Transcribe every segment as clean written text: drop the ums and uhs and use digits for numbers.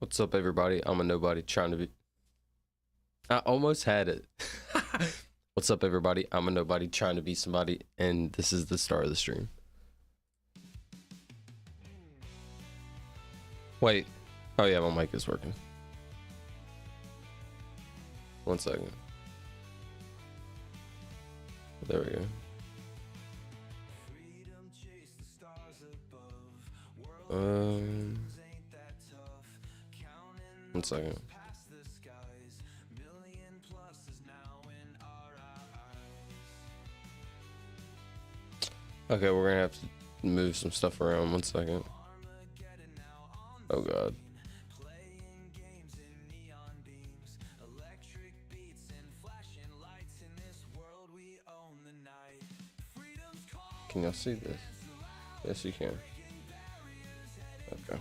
What's up, everybody? I'm a nobody trying to be. I almost had it. What's up, everybody? I'm a nobody trying to be somebody, and this is the start of the stream. Wait. Oh, yeah, my mic is working. 1 second. There we go. 1 second. Okay, we're gonna have to move some stuff around. 1 second. Oh god. Can y'all see this? Yes, you can. Okay.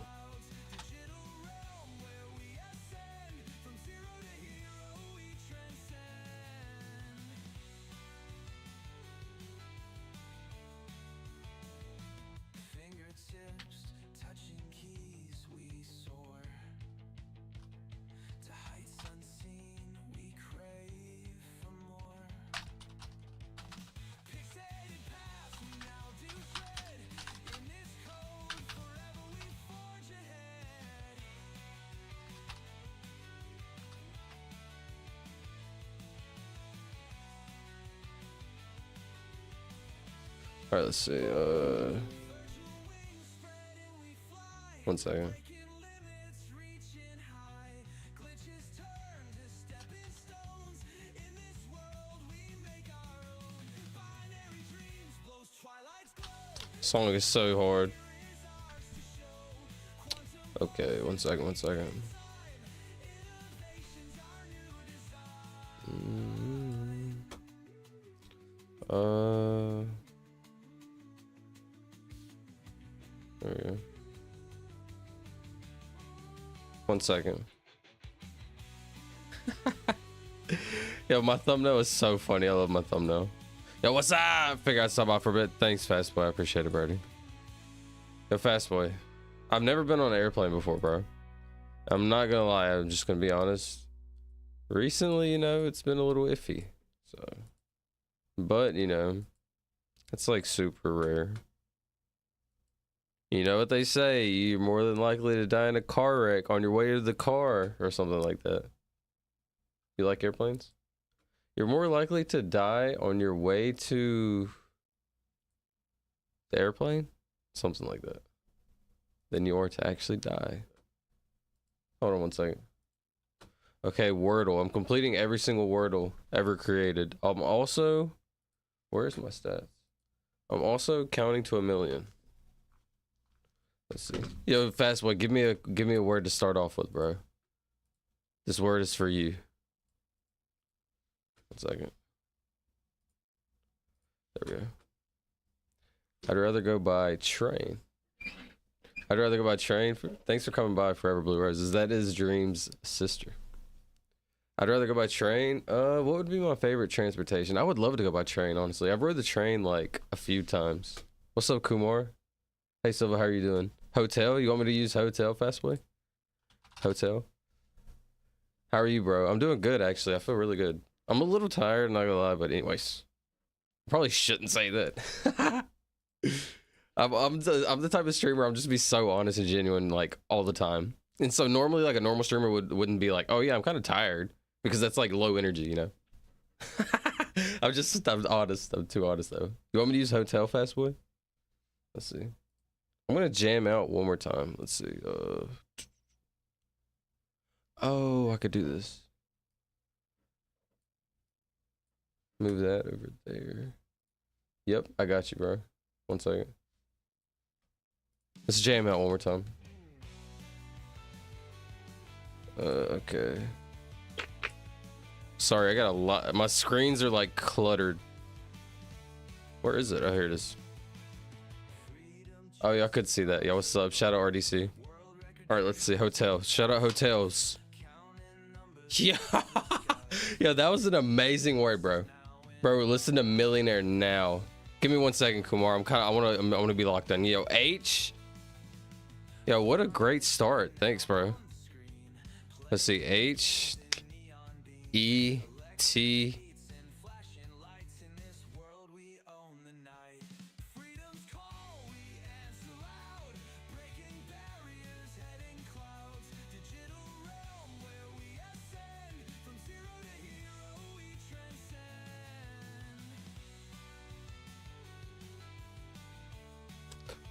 All right, let's see. 1 second. Song is so hard. Okay, 1 second, 1 second. There we go. 1 second. Yo, my thumbnail is so funny. I love my thumbnail. Yo, what's up? Figure I'd stop off for a bit. Thanks, Fast Boy. I appreciate it, Birdie. Yo, Fast Boy. I've never been on an airplane before, bro. I'm not gonna lie. I'm just gonna be honest. Recently, you know, it's been a little iffy. So, but you know, it's like super rare. You know what they say, you're more than likely to die in a car wreck on your way to the car or something like that. You like airplanes? You're more likely to die on your way to the airplane? Something like that. Than you are to actually die. Hold on 1 second. Okay, Wordle. I'm completing every single Wordle ever created. I'm also... Where's my stats? I'm also counting to 1 million. Let's see. Yo, Fast Boy, give me a word to start off with, bro. This word is for you. 1 second. There we go. I'd rather go by train. I'd rather go by train. Thanks for coming by, Forever Blue Roses. That is Dream's sister. I'd rather go by train. What would be my favorite transportation? I would love to go by train, honestly. I've rode the train like a few times. What's up, Kumar? Hey, Silva, how are you doing? Hotel? You want me to use hotel, Fast Boy? Hotel? How are you, bro? I'm doing good, actually. I feel really good. I'm a little tired, not gonna lie, but anyways. Probably shouldn't say that. I'm the type of streamer, I'm just be so honest and genuine, like, all the time. And so normally, like, a normal streamer wouldn't be like, oh yeah, I'm kind of tired. Because that's, like, low energy, you know? I'm honest. I'm too honest, though. You want me to use hotel, Fast Boy? Let's see. I'm gonna jam out one more time. Let's see. Oh, I could do this. Move that over there. Yep, I got you, bro. 1 second. Let's jam out one more time. Okay. Sorry, I got a lot. My screens are like cluttered. Where is it? Oh, here it is. Oh, y'all could see that. Yo, what's up? Shout out RDC. All right, let's see. Hotel. Shout out hotels. Yeah. Yo, that was an amazing word, bro. Bro, listen to millionaire now. Give me 1 second, Kumar. I want to be locked in. Yo, H. Yo, what a great start. Thanks, bro. Let's see. H E T.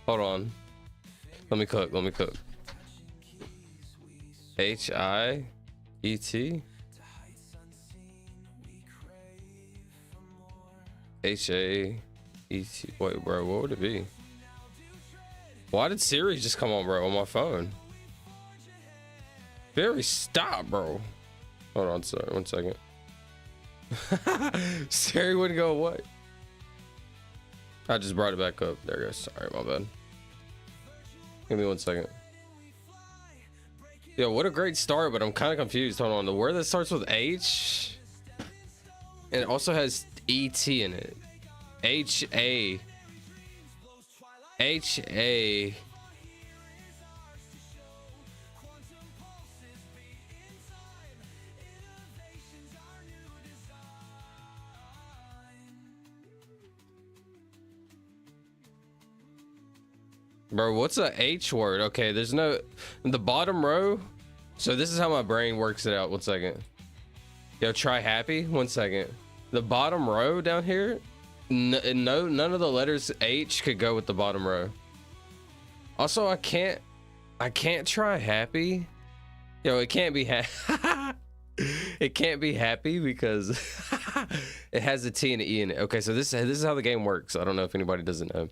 Hold on. Let me cook. Let me cook. H-I-E-T. H-A-E-T. Wait, bro, what would it be? Why did Siri just come on, bro, on my phone? Siri, stop, bro. Hold on, sorry, 1 second. Siri wouldn't go away. I just brought it back up. There it goes. Sorry, my bad. Give me 1 second. Yo, what a great start, but I'm kind of confused. Hold on. The word that starts with H and it also has E-T in it. H-A. H-A. Bro, what's a H word? Okay, there's no in the bottom row. So this is how my brain works it out. 1 second. Yo, try happy. 1 second. The bottom row down here, none of the letters H could go with the bottom row. Also, I can't try happy. Yo, it can't be it can't be happy because it has a T and an E in it. Okay, so this is how the game works. I don't know if anybody doesn't know.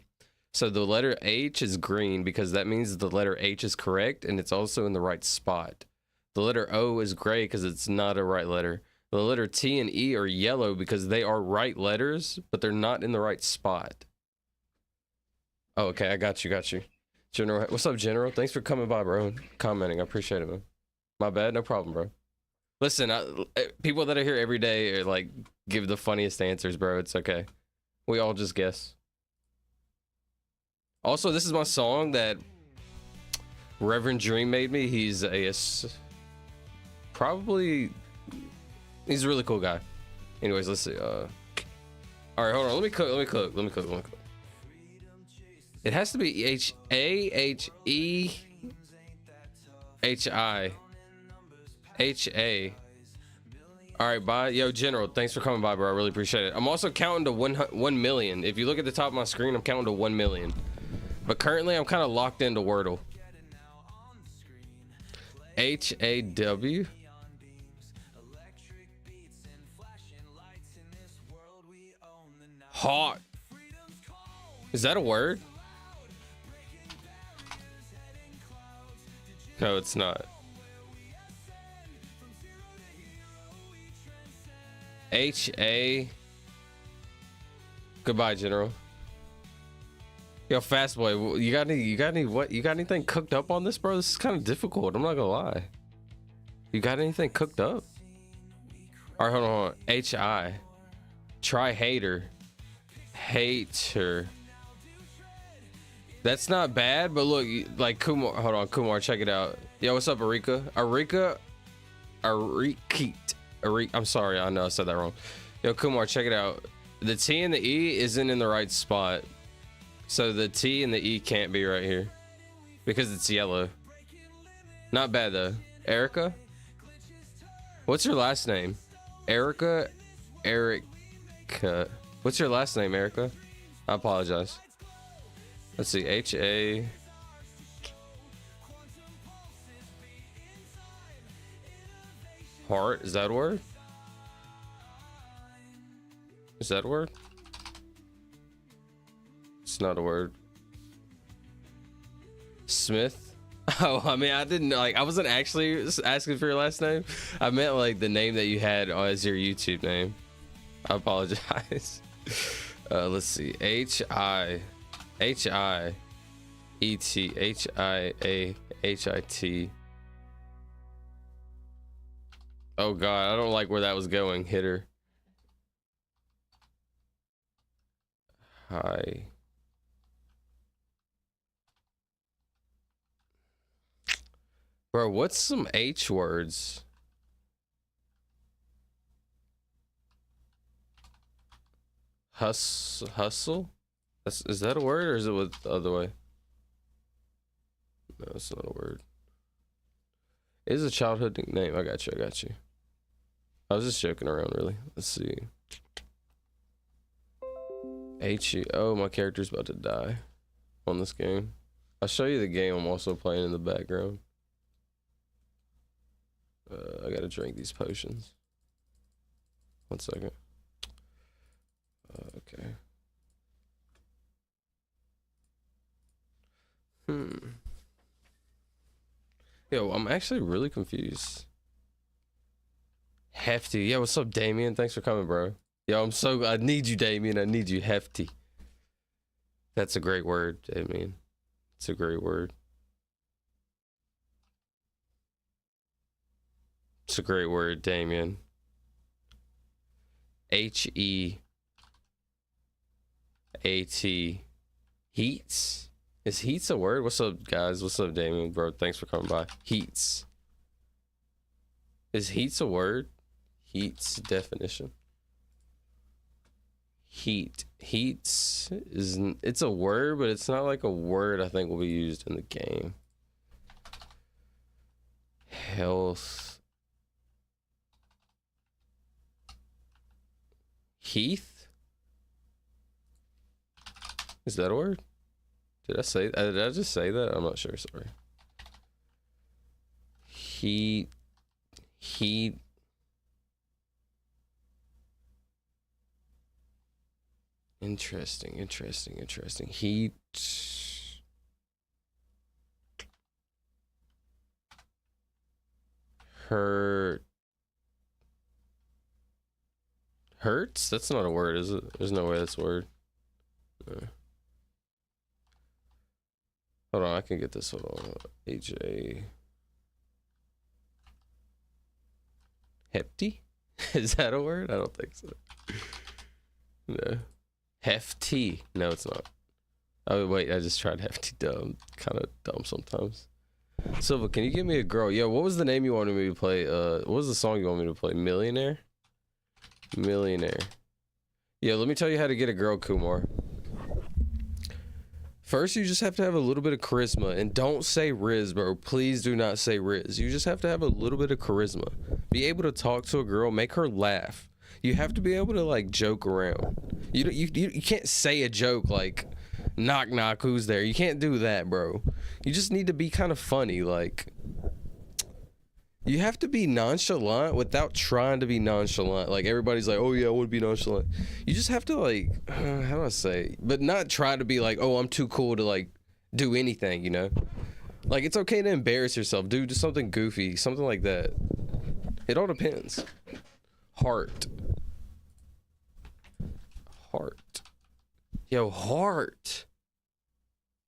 So the letter H is green because that means the letter H is correct and it's also in the right spot. The letter O is gray because it's not a right letter. The letter T and E are yellow because they are right letters, but they're not in the right spot. Oh, okay, I got you. General, what's up, General? Thanks for coming by, bro. Commenting, I appreciate it, man. My bad, no problem, bro. Listen, people that are here every day are like give the funniest answers, bro. It's okay. We all just guess. Also, this is my song that Reverend Dream made me. He's a probably he's a really cool guy. Anyways, let's see. All right, hold on. Let me cook. It has to be H-A-H-E-H-I-H-A. All right, bye. Yo, General, thanks for coming by, bro. I really appreciate it. I'm also counting to 1 million. If you look at the top of my screen, I'm counting to 1 million. But currently, I'm kind of locked into Wordle. H-A-W. Hot. Is that a word? No, it's not. H-A. Goodbye, General. Yo, fast boy, you got anything cooked up on this, bro? This is kind of difficult. I'm not gonna lie. You got anything cooked up? All right, hold on. H-I. Try hater. Hater. That's not bad, but look, like Kumar. Hold on, Kumar, check it out. Yo, what's up, Arika? I'm sorry, I know I said that wrong. Yo, Kumar, check it out. The T and the E isn't in the right spot. So the T and the E can't be right here because it's yellow. Not bad though. Erica? What's your last name? Erica? Erica. What's your last name, Erica? I apologize. Let's see. H-A. Heart? Is that a word? Is that a word? It's not a word. Smith? Oh, I mean, I didn't like, I wasn't actually asking for your last name. I meant like the name that you had as your YouTube name. I apologize. Let's see. H-I-E-T. H-I-A-H-I-T. Oh God, I don't like where that was going. Hitter. Hi. Bro, what's some H words? Hustle? Is that a word or is it with the other way? No, it's not a word. It is a childhood nickname. I got you. I got you. I was just joking around, really. Let's see. H-E. Oh, my character's about to die on this game. I'll show you the game I'm also playing in the background. I gotta drink these potions. 1 second. Okay. Yo, I'm actually really confused. Hefty. Yeah, what's up, Damien? Thanks for coming, bro. Yo, I need you, Damien. I need you. Hefty. That's a great word, Damien. It's a great word. It's a great word, Damien. H-E-A-T. Heats? Is heats a word? What's up, guys? What's up, Damien, bro? Thanks for coming by. Heats. Is heats a word? Heats definition. Heats is, it's a word, but it's not like a word I think will be used in the game. Health. Heath? Is that a word? Did I just say that? I'm not sure, sorry. Heat. Interesting. Heat. Hurts? That's not a word, is it? There's no way that's a word. Hold on, I can get this. Hold on. H-A. Hefty? Is that a word? I don't think so. No. Hefty. No, it's not. Oh, wait, I just tried hefty dumb. Kind of dumb sometimes. Silva, can you give me a girl? Yo, what was the name you wanted me to play? What was the song you want me to play? Millionaire? Millionaire. Yeah, let me tell you how to get a girl, Kumar. First, you just have to have a little bit of charisma. And don't say Riz, bro. Please do not say Riz. You just have to have a little bit of charisma. Be able to talk to a girl. Make her laugh. You have to be able to, like, joke around. You can't say a joke like, knock, knock, who's there? You can't do that, bro. You just need to be kind of funny, like... You have to be nonchalant without trying to be nonchalant. Like, everybody's like, oh, yeah, I want to be nonchalant. You just have to, like, how do I say? But not try to be like, oh, I'm too cool to, like, do anything, you know? Like, it's okay to embarrass yourself. Do just something goofy, something like that. It all depends. Heart. Yo, heart.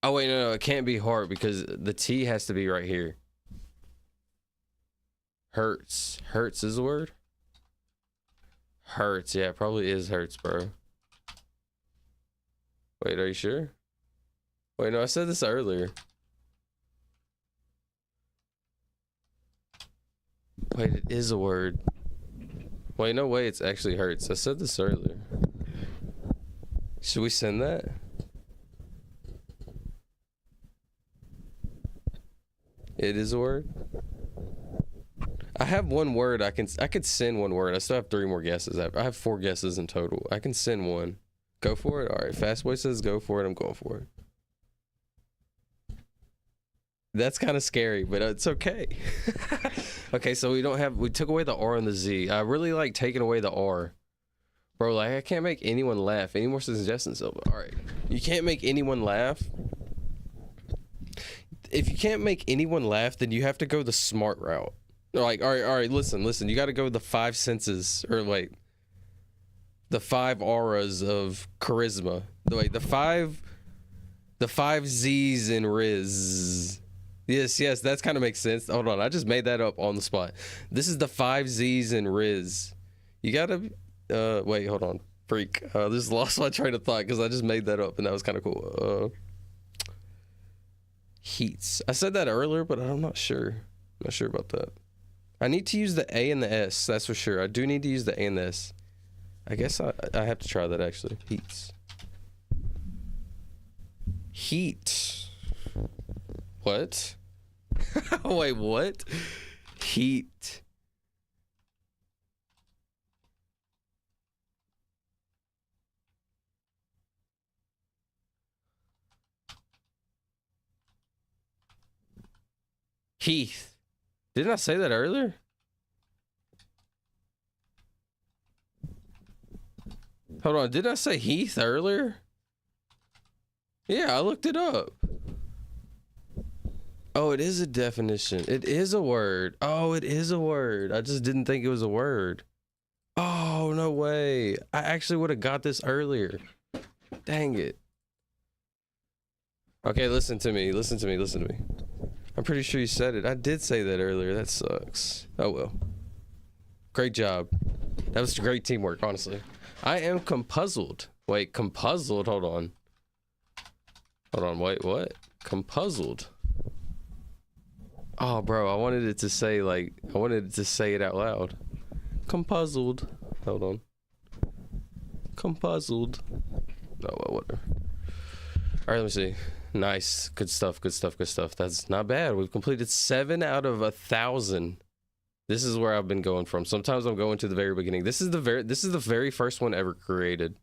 Oh, wait, no, it can't be heart because the T has to be right here. Hurts is a word? Hurts, yeah, it probably is hurts, bro. Wait, are you sure? Wait, no, I said this earlier. Wait, it is a word. Wait, no way, it's actually hurts. I said this earlier. Should we send that? It is a word? I have one word. I could send one word. I still have 3 more guesses. I have 4 guesses in total. I can send one. Go for it. All right. Fastboy says go for it. I'm going for it. That's kind of scary, but it's okay. Okay, so we took away the R and the Z. I really like taking away the R. Bro, like, I can't make anyone laugh. Any more suggestions? All right. You can't make anyone laugh. If you can't make anyone laugh, then you have to go the smart route. Like, all right, listen. You got to go with the 5 senses, or like the 5 auras of charisma. The 5 Z's in Riz. Yes, that kind of makes sense. Hold on, I just made that up on the spot. This is the 5 Z's in Riz. You gotta, wait, hold on, freak. Just lost my train of thought because I just made that up and that was kind of cool. Heats. I said that earlier, but I'm not sure. Not sure about that. I need to use the A and the S. That's for sure. I do need to use the A and the S. I guess I have to try that actually. Heats. Heat. What? Wait, what? Heat. Heath. Didn't I say that earlier? Hold on, didn't I say Heath earlier? Yeah, I looked it up. Oh, it is a definition. It is a word. Oh, it is a word. I just didn't think it was a word. Oh, no way. I actually would have got this earlier. Dang it. Okay, listen to me. Listen to me. Listen to me. I'm pretty sure you said it. I did say that earlier. That sucks. Oh, well. Great job. That was great teamwork, honestly. I am compuzzled. Wait, compuzzled? Hold on. Hold on. Wait, what? Compuzzled. Oh, bro, I wanted it to say, like, I wanted it to say it out loud. Compuzzled. Hold on. Compuzzled. Oh, well, whatever. All right, let me see. Nice. Good stuff, good stuff, good stuff. That's not bad. We've completed 7 out of 1,000. This is where I've been going from. Sometimes I'm going to the very beginning. This is the very first one ever created.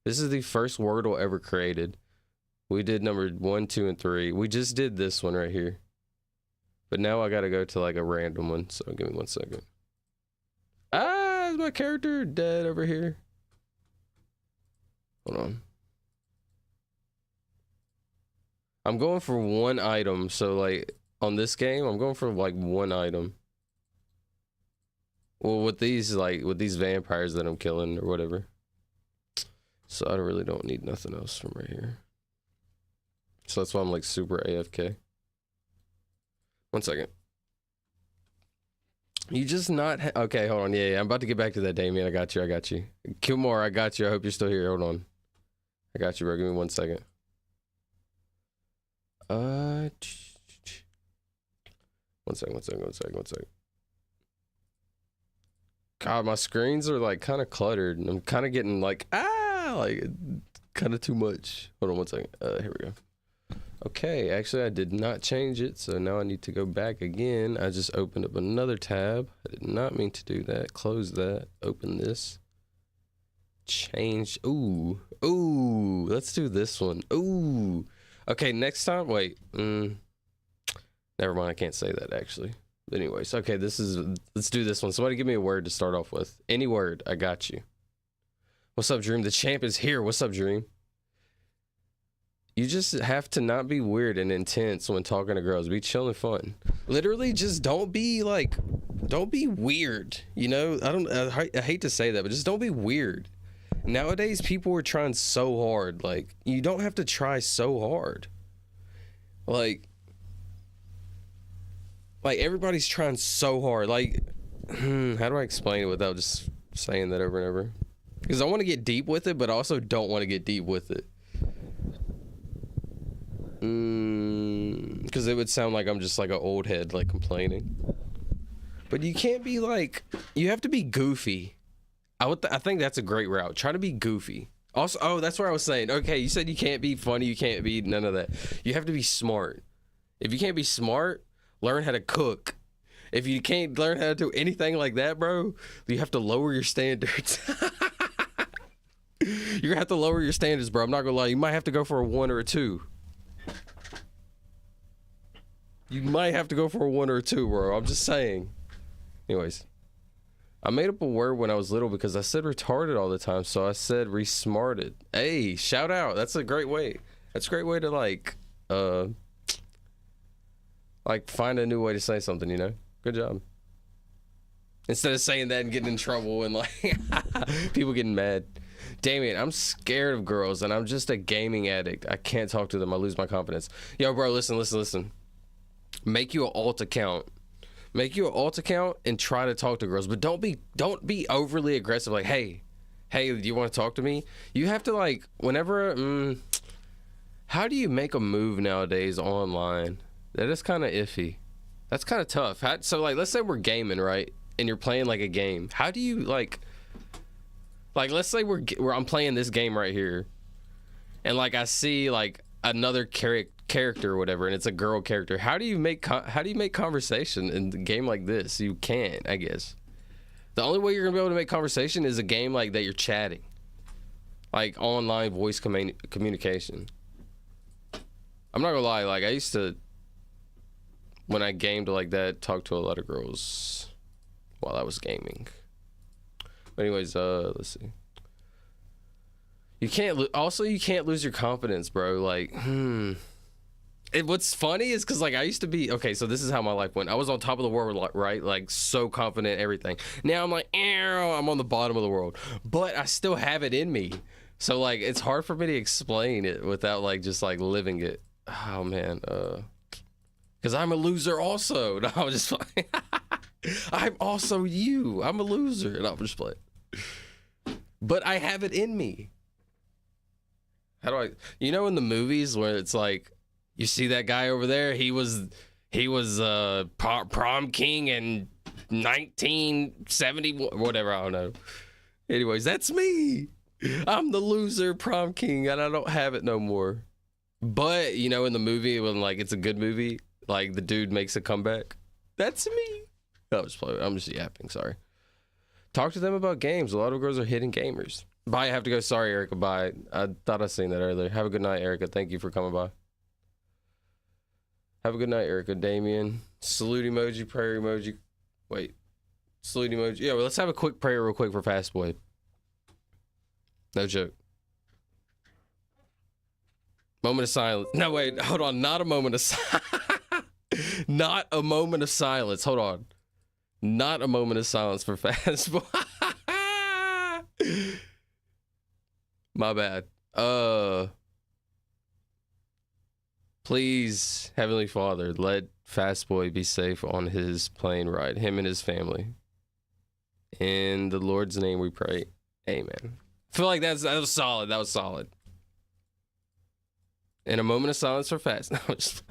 This is the first Wordle ever created. We did number 1, 2, and 3. We just did this one right here. But now I gotta go to like a random one. So give me 1 second. Ah, is my character dead over here? Hold on. I'm going for 1 item. So like on this game, I'm going for like 1 item. Well, with these vampires that I'm killing or whatever. So I really don't need nothing else from right here. So that's why I'm like super AFK. 1 second. You just not okay, hold on. Yeah, I'm about to get back to that, Damien. I got you. Kilmore, I got you. I hope you're still here. Hold on. I got you, bro. Give me 1 second. 1 second. God, my screens are like kind of cluttered and I'm kind of getting like, like kind of too much. Hold on 1 second. Here we go. Okay, actually I did not change it, so now I need to go back again. I just opened up another tab. I did not mean to do that. Close that. Open this. Change. Ooh. Let's do this one. Ooh. Okay, next time. Wait. Never mind. I can't say that actually. Anyways, okay. Let's do this one. Somebody give me a word to start off with. Any word. I got you. What's up, Dream? The champ is here. What's up, Dream? You just have to not be weird and intense when talking to girls. Be chill and fun. Literally, just don't be weird. You know, I hate to say that, but just don't be weird. Nowadays, people are trying so hard. Like, you don't have to try so hard. Like everybody's trying so hard. Like, how do I explain it without just saying that over and over? Because I want to get deep with it, but I also don't want to get deep with it. Because it would sound like I'm just like an old head like complaining. But you can't be like, you have to be goofy. I think that's a great route. Try to be goofy. Also, oh, that's what I was saying. Okay, you said you can't be funny, you can't be none of that. You have to be smart. If you can't be smart, learn how to cook. If you can't learn how to do anything like that, bro, you have to lower your standards. You're gonna have to lower your standards, bro. I'm not gonna lie. You might have to go for a 1 or a 2. You might have to go for a 1 or a 2, bro. I'm just saying. Anyways, I made up a word when I was little because I said retarded all the time, so I said resmarted. Hey, shout out. That's a great way. That's a great way to like find a new way to say something, you know? Good job. Instead of saying that and getting in trouble and like people getting mad. Damien, I'm scared of girls and I'm just a gaming addict. I can't talk to them. I lose my confidence. Yo, bro, listen. Make you an alt account. Make you an alt account and try to talk to girls, but don't be overly aggressive. Like, hey, do you want to talk to me? You have to like whenever. How do you make a move nowadays online? That is kind of iffy. That's kind of tough. So like, let's say we're gaming, right? And you're playing like a game. How do you like let's say I'm playing this game right here, and like I see like another character or whatever, and it's a girl character. How do you make conversation in a game like this? You can't, I guess. The only way you're gonna be able to make conversation is a game like that you're chatting, like online voice communication. I'm not gonna lie, like I used to, when I gamed like that, talk to a lot of girls while I was gaming. But anyways, let's see. You can't you can't lose your confidence, bro. Like, what's funny is because like I used to be, okay, so this is how my life went. I was on top of the world, right? Like so confident, everything. Now I'm like, I'm on the bottom of the world, but I still have it in me. So like, it's hard for me to explain it without like just like living it. Oh man, because I'm a loser also. No, I'm just playing. I'm also you. I'm a loser. No, I'm just playing. But I have it in me. How do I, you know, in the movies where it's like, you see that guy over there, he was prom king in 1970, whatever, I don't know. Anyways, that's me. I'm the loser prom king, and I don't have it no more. But you know, in the movie, when like it's a good movie, like the dude makes a comeback, that's me. I'm just yapping, sorry. Talk to them about games. A lot of girls are hidden gamers. Bye, I have to go. Sorry, Erica, bye. I thought I seen that earlier. Have a good night, Erica. Thank you for coming by. Have a good night, Erica. Damien. Salute emoji, prayer emoji. Wait. Salute emoji. Yeah, well, let's have a quick prayer real quick for Fast Boy. No joke. Moment of silence. No, wait. Hold on. Not a moment of silence. Not a moment of silence. Hold on. Not a moment of silence for Fast Boy. My bad. Please, Heavenly Father, let Fast Boy be safe on his plane ride, him and his family. In the Lord's name we pray. Amen. I feel like that was solid. That was solid. And a moment of silence for Fast. No, just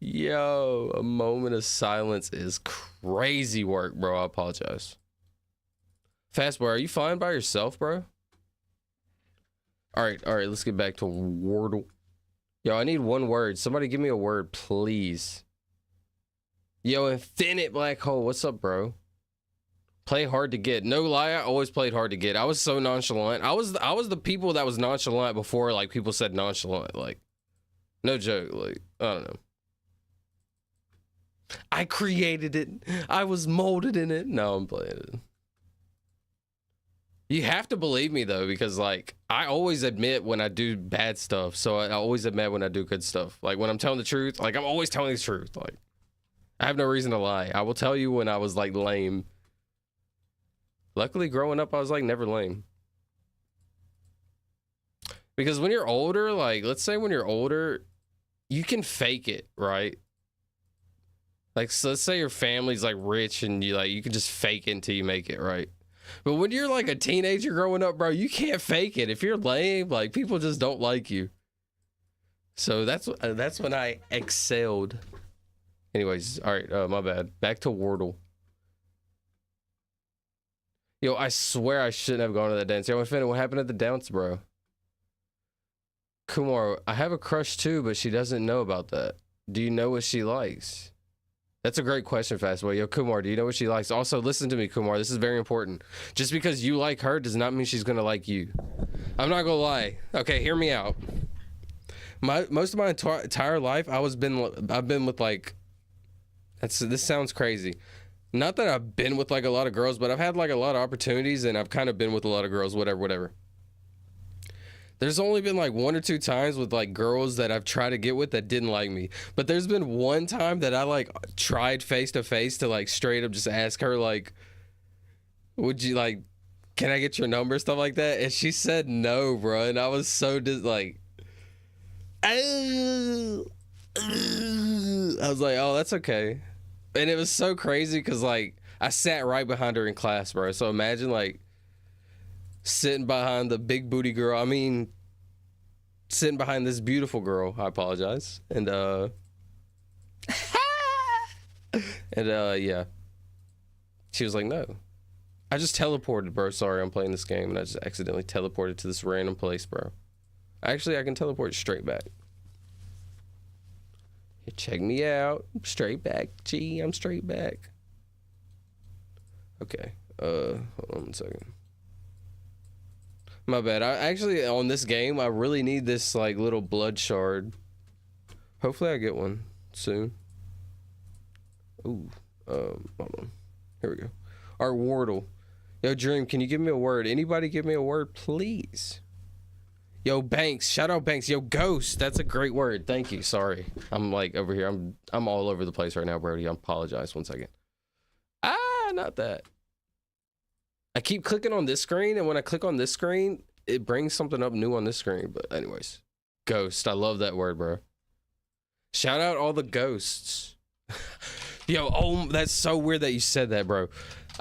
yo, a moment of silence is crazy work, bro. I apologize. Fast Boy, are you fine by yourself, bro? All right, let's get back to Wordle. Yo, I need one word. Somebody give me a word, please. Yo, Infinite Black Hole, what's up, bro? Play hard to get. No lie, I always played hard to get. I was so nonchalant. I was the people that was nonchalant before like people said nonchalant. Like, no joke. Like, I don't know. I created it. I was molded in it. No, I'm playing it. You have to believe me though, because like I always admit when I do bad stuff, so I always admit when I do good stuff. Like when I'm telling the truth, like I'm always telling the truth. Like I have no reason to lie. I will tell you when I was like lame. Luckily, growing up, I was like never lame. Because when you're older, like let's say when you're older, you can fake it, right? Like so let's say your family's like rich and you can just fake it until you make it, right? But when you're like a teenager growing up, bro, you can't fake it. If you're lame, like people just don't like you. So that's when I excelled. Anyways, all right, my bad. Back to Wordle. Yo, I swear I shouldn't have gone to that dance. Yo, Infinite, what happened at the dance, bro? Kumar, I have a crush too, but she doesn't know about that. Do you know what she likes? That's a great question, Fastboy. Yo, Kumar, do you know what she likes? Also, listen to me, Kumar. This is very important. Just because you like her does not mean she's gonna like you. I'm not gonna lie. Okay, hear me out. Most of my entire life, I've been with like. This sounds crazy. Not that I've been with like a lot of girls, but I've had like a lot of opportunities, and I've kind of been with a lot of girls. Whatever. There's only been like 1 or 2 times with like girls that I've tried to get with that didn't like me. But there's been one time that I like tried face to face to like straight up just ask her like, would you like, can I get your number? Stuff like that. And she said no, bro. And I was so like, I was like, oh, that's okay. And it was so crazy because like I sat right behind her in class, bro. So imagine like sitting behind the big booty girl. I mean, sitting behind this beautiful girl. I apologize. And And yeah, she was like, no. I just teleported, bro. Sorry, I'm playing this game and I just accidentally teleported to this random place, bro. Actually, I can teleport straight back. Here, check me out. I'm straight back. Gee, I'm straight back. Okay. Hold on 1 second. My bad. I actually, on this game, I really need this like little blood shard. Hopefully I get one soon. Ooh. Hold on. Here we go. Our Wordle. Yo, Dream, can you give me a word? Anybody give me a word, please? Yo, Banks. Shout out Banks. Yo, Ghost. That's a great word. Thank you. Sorry. I'm like over here. I'm all over the place right now, Brody. I apologize. 1 second. Ah, not that. I keep clicking on this screen, and when I click on this screen, it brings something up new on this screen. But anyways, Ghost. I love that word, bro. Shout out all the ghosts. Yo, oh, that's so weird that you said that, bro.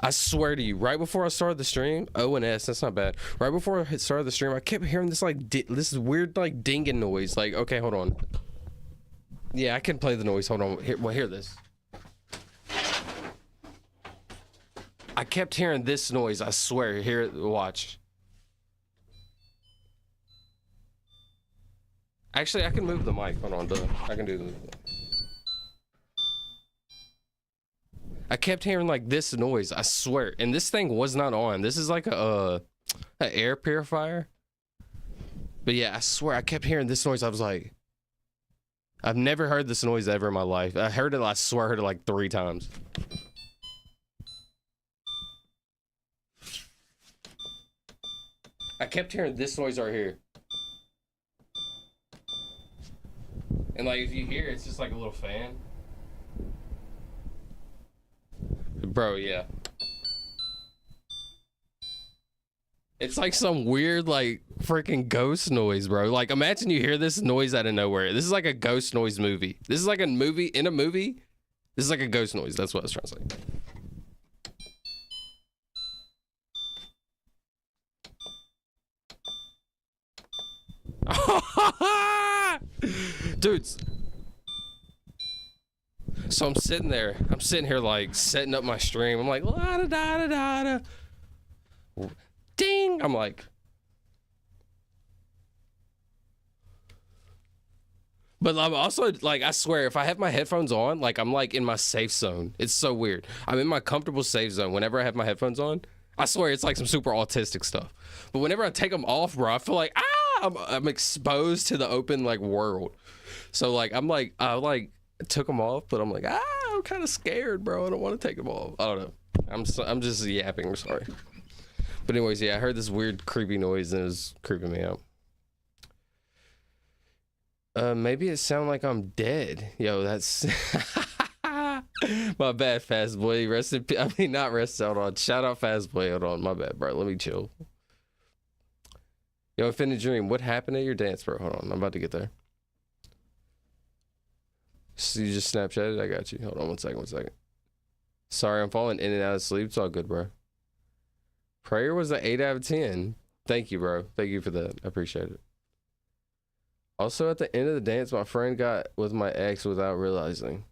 I swear to you, right before I started the stream, O and S, that's not bad. Right before I started the stream, I kept hearing this like this weird like dinging noise. Like, okay, hold on. Yeah, I can play the noise. Hold on. Here, well, hear this. I kept hearing this noise. I swear. Hear it. Watch. Actually, I can move the mic. Hold on. I can do the. I kept hearing like this noise, I swear, and this thing was not on. This is like a an air purifier. But yeah, I swear I kept hearing this noise. I was like, I've never heard this noise ever in my life. I heard it, I swear I heard it like 3 times. I kept hearing this noise right here. And like if you hear it, it's just like a little fan. Bro, yeah. It's like some weird, like, freaking ghost noise, bro. Like, imagine you hear this noise out of nowhere. This is like a ghost noise movie. This is like a movie, in a movie. This is like a ghost noise. That's what I was trying to say. Dudes. So I'm sitting here like setting up my stream. I'm like, la da da da da da. Ding! I'm like, but I'm also like, I swear, if I have my headphones on, like I'm like in my safe zone. It's so weird. I'm in my comfortable safe zone whenever I have my headphones on. I swear it's like some super autistic stuff. But whenever I take them off, bro, I feel like I'm exposed to the open like world. So like I took them off, but I'm like, I'm kind of scared, bro. I don't want to take them off. I don't know. I'm just yapping. I'm sorry. But anyways, yeah, I heard this weird creepy noise and it was creeping me out. Maybe it sounded like I'm dead. Yo, that's my bad, Fast Boy. Not rest out on. Shout out Fast Boy. Hold on, my bad, bro. Let me chill. Yo, Infinite Dream, what happened at your dance, bro? Hold on, I'm about to get there. So you just Snapchatted? I got you. Hold on 1 second. Sorry, I'm falling in and out of sleep. It's all good, bro. Prayer was an 8 out of 10. Thank you, bro. Thank you for that. I appreciate it. Also, at the end of the dance, my friend got with my ex without realizing.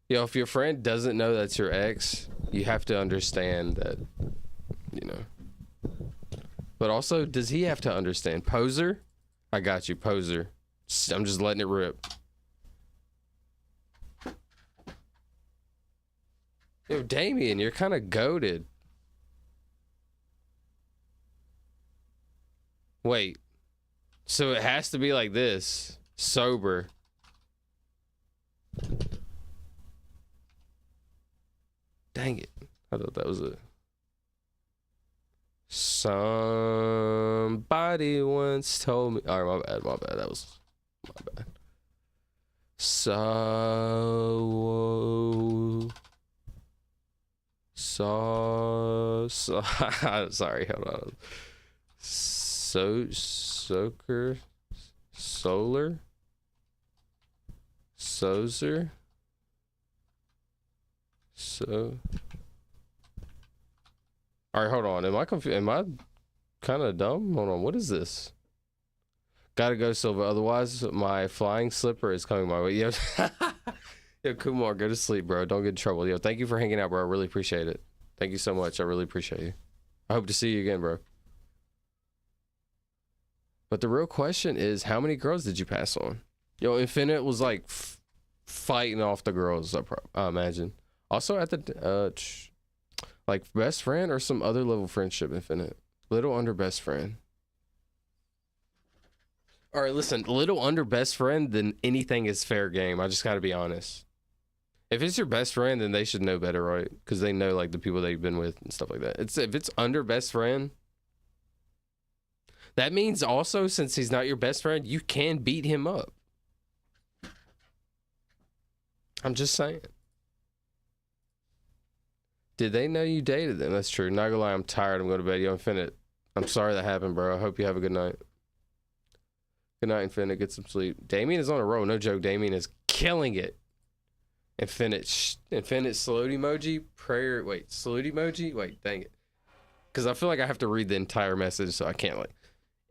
Yo, if your friend doesn't know that's your ex, you have to understand that, you know. But also, does he have to understand? Poser? I got you, poser. I'm just letting it rip. Yo, Damien, you're kind of goated. Wait. So it has to be like this. Sober. Dang it. I thought that was it. Somebody once told me. Alright, my bad. That was my bad. Sorry, hold on. Soaker, Solar, Sozer, so. All right, hold on. Am I confused? Am I kind of dumb? Hold on. What is this? Gotta go, Silva. Otherwise, my flying slipper is coming my way. Yeah. Yo, Kumar, go to sleep, bro. Don't get in trouble. Yo, thank you for hanging out, bro. I really appreciate it. Thank you so much. I really appreciate you. I hope to see you again, bro. But the real question is, how many girls did you pass on? Yo, Infinite was like fighting off the girls, I imagine. Also at the, like best friend or some other level friendship, Infinite. Little under best friend. All right, listen, little under best friend, then anything is fair game. I just got to be honest. If it's your best friend, then they should know better, right? Because they know like the people they've been with and stuff like that. If it's under best friend, that means also since he's not your best friend, you can beat him up. I'm just saying. Did they know you dated them? That's true. Not gonna lie, I'm tired. I'm going to bed. Yo, Infinite. I'm sorry that happened, bro. I hope you have a good night. Good night, Infinite. Get some sleep. Damien is on a roll. No joke. Damien is killing it. Infinite salute emoji. Prayer. Wait, salute emoji? Wait, dang it. Because I feel like I have to read the entire message, so I can't like.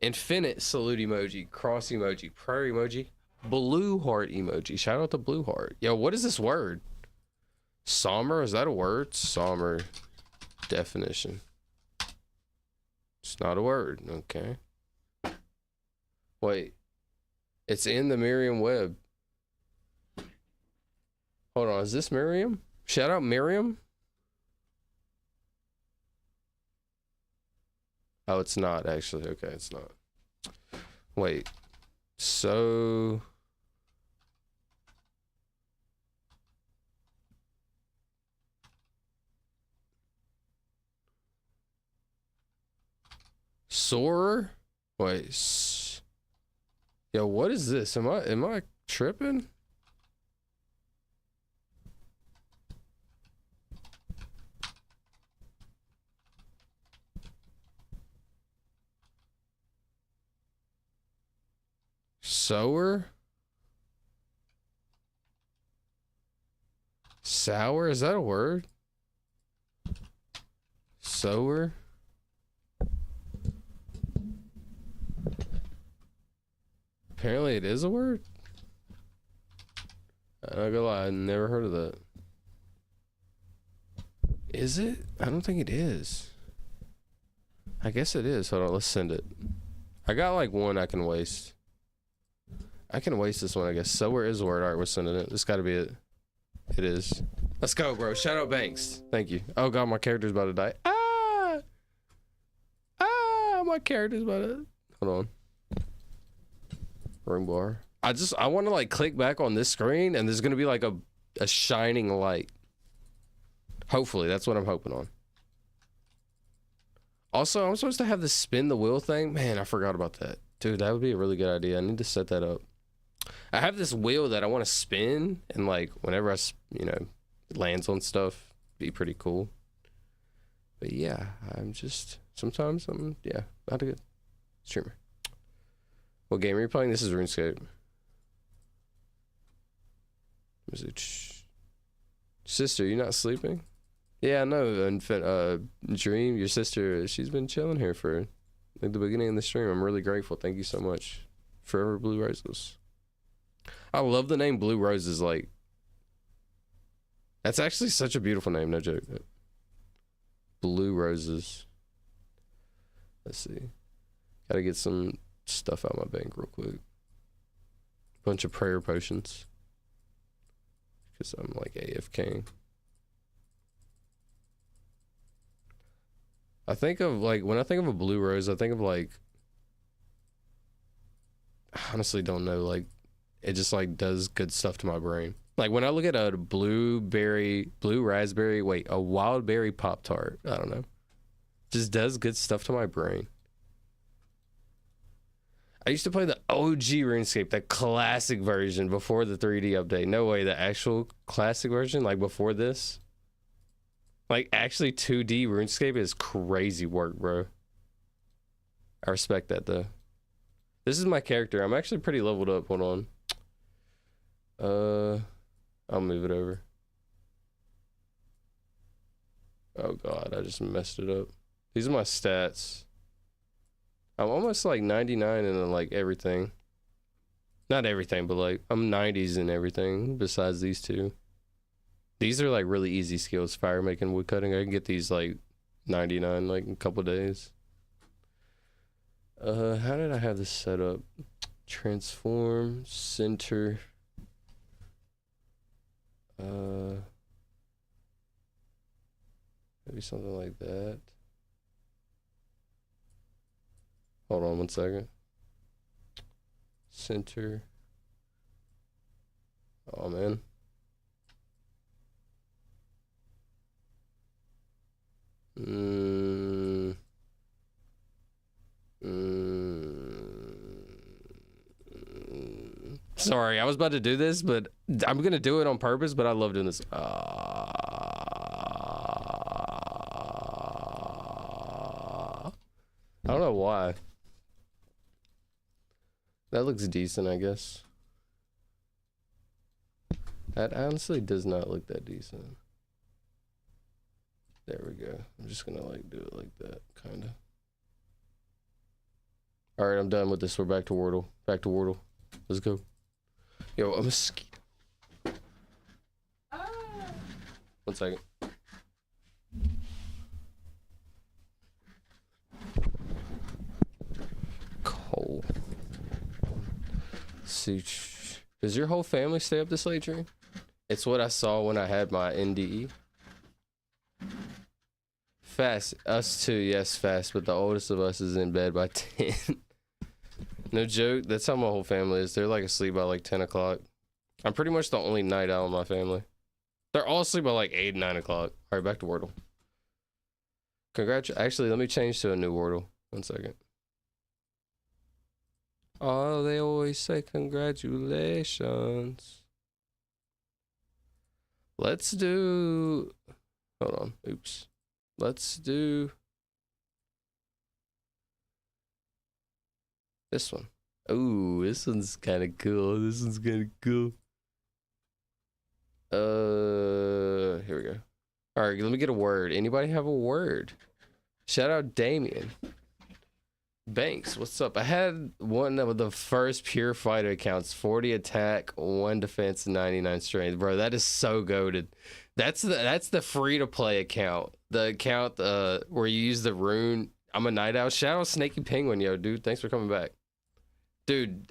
Infinite salute emoji. Cross emoji. Prayer emoji. Blue heart emoji. Shout out to Blue Heart. Yo, what is this word? Somber? Is that a word? Somber. Definition. It's not a word. Okay. Wait. It's in the Merriam-Web. Hold on, is this Miriam? Shout out Miriam. Oh, it's not actually. Okay, it's not. Wait. So Soarer? Wait. Yo, what is this? Am I tripping? Sower? Sour? Is that a word? Sower? Apparently it is a word. I'm not gonna lie, I never heard of that. Is it? I don't think it is. I guess it is. Hold on, let's send it. I got like one I can waste. I can waste this one, I guess. Sower is a word. All right, we're sending it. This gotta be it. It is. Let's go, bro. Shout out Banks. Thank you. Oh god, my character's about to die. My character's about to. Hold on. Room bar. I want to like click back on this screen and there's gonna be like a shining light. Hopefully, that's what I'm hoping on. Also, I'm supposed to have the spin the wheel thing. Man, I forgot about that. Dude, that would be a really good idea. I need to set that up. I have this wheel that I want to spin and like whenever I, you know, it lands on stuff, be pretty cool. But yeah, sometimes I'm, yeah, not a good streamer. What game are you playing? This is RuneScape. Sister, you not sleeping? Yeah, I know. Dream, your sister, she's been chilling here for like the beginning of the stream. I'm really grateful. Thank you so much. Forever Blue Roses. I love the name Blue Roses. Like, that's actually such a beautiful name. No joke. Blue Roses. Let's see. Gotta get some stuff out my bank real quick. Bunch of prayer potions. Because I'm like AFK. I think of like, when I think of a blue rose, I think of like, I honestly don't know, like, it just like does good stuff to my brain. Like when I look at a blue raspberry, wait, a wild berry Pop-Tart, I don't know. Just does good stuff to my brain. I used to play the OG RuneScape, the classic version before the 3D update. No way, the actual classic version, like before this. Like actually 2D RuneScape is crazy work, bro. I respect that though. This is my character. I'm actually pretty leveled up. Hold on. I'll move it over. Oh god, I just messed it up. These are my stats. I'm almost like 99 in like everything. Not everything, but like I'm 90s in everything besides these two. These are like really easy skills. Fire making, wood cutting. I can get these like 99 like in a couple days. How did I have this set up? Transform, center. Maybe something like that. Hold on one second. Center. Oh man. Sorry, I was about to do this, but I'm gonna do it on purpose, but I love doing this. I don't know why. That looks decent, I guess. That honestly does not look that decent. There we go. I'm just gonna like do it like that, kinda. All right, I'm done with this. We're back to Wordle. Back to Wordle. Let's go. Yo, I'm a mosquito. One second. Cole. See, does your whole family stay up this late, Dream? It's what I saw when I had my NDE. Fast. Us too, yes, fast. But the oldest of us is in bed by 10. No joke. That's how my whole family is. They're like asleep by like 10 o'clock. I'm pretty much the only night owl in my family. They're all asleep by like 8, 9 o'clock. All right, back to Wordle. Actually, let me change to a new Wordle. One second. Oh, they always say congratulations. Let's do... Hold on. Oops. Let's do... this one. Ooh, this one's kind of cool. This one's kind of cool. Here we go. All right, let me get a word. Anybody have a word? Shout out Damien. Banks, what's up? I had one of the first pure fighter accounts, 40 attack, 1 defense, 99 strength. Bro, that is so goated. That's the free to play account. The account where you use the rune. I'm a night owl. Shout out Snaky Penguin, yo, dude. Thanks for coming back. Dude,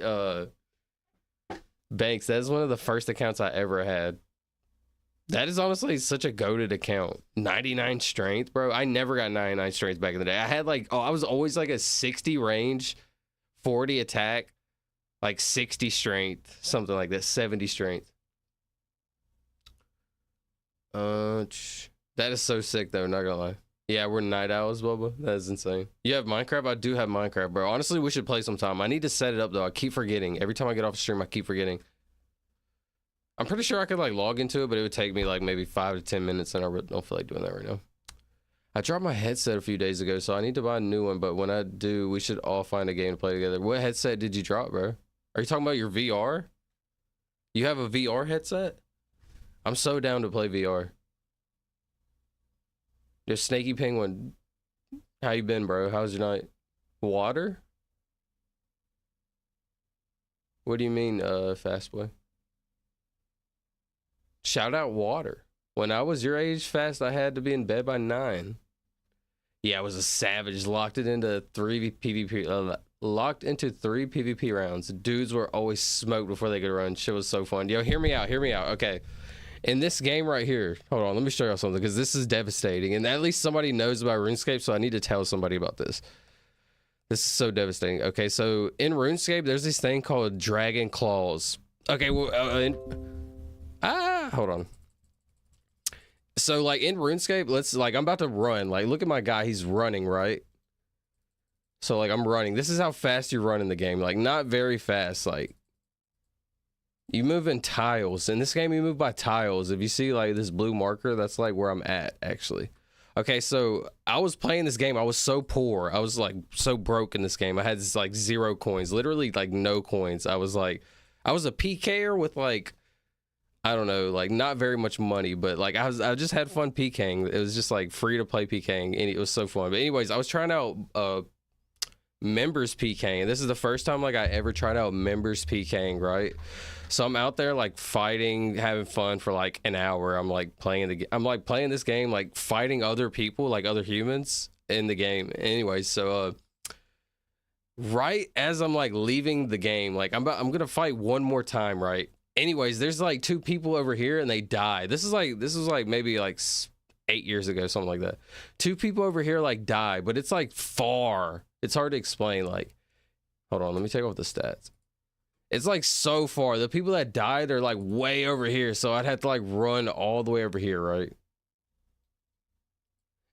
Banks, that is one of the first accounts I ever had. That is honestly such a goated account. 99 strength, bro. I never got 99 strength back in the day. I had like, I was always like a 60 range, 40 attack, like 60 strength, something like that, 70 strength. That is so sick though, not gonna lie. Yeah, we're night owls, Bubba. That is insane. You have Minecraft? I do have Minecraft, bro. Honestly, we should play sometime. I need to set it up though. I keep forgetting. Every time I get off stream, I keep forgetting. I'm pretty sure I could like log into it, but it would take me like maybe 5 to 10 minutes, and I don't feel like doing that right now. I dropped my headset a few days ago, so I need to buy a new one, but when I do, we should all find a game to play together. What headset did you drop, bro? Are you talking about your VR? You have a VR headset? I'm so down to play VR. Yo, Snaky Penguin, how you been, bro? How's your night? Water? What do you mean, fast boy? Shout out Water. When I was your age, fast, I had to be in bed by 9. Yeah, I was a savage. Locked into 3 PvP rounds. Dudes were always smoked before they could run. Shit was so fun. Yo, hear me out. Hear me out. Okay. In this game right here, hold on, let me show y'all something, because this is devastating. And at least somebody knows about RuneScape, so I need to tell somebody about this. This is so devastating. Okay, so in RuneScape, there's this thing called Dragon Claws. Okay, well, hold on. So like in RuneScape, I'm about to run. Like, look at my guy, he's running, right? So like I'm running. This is how fast you run in the game. Like not very fast. Like you move in tiles. In this game, you move by tiles. If you see like this blue marker, that's like where I'm at actually. Okay, so I was playing this game. I was so poor. I was like so broke in this game. I had this like 0 coins, literally like no coins. I was a PKer with like, I don't know, like not very much money, but like I just had fun PKing. It was just like free to play PKing, and it was so fun. But anyways, I was trying out members PKing. This is the first time like I ever tried out members PKing, right? So I'm out there like fighting, having fun for like an hour. I'm like playing this game, like fighting other people, like other humans in the game. Anyway, so right as I'm like leaving the game, like I'm gonna fight one more time, right? Anyways, there's like two people over here and they die. This is like maybe like 8 years ago, something like that. Two people over here like die, but it's like far. It's hard to explain. Like, hold on, let me take off the stats. It's like so far. The people that died are like way over here, so I'd have to like run all the way over here, right?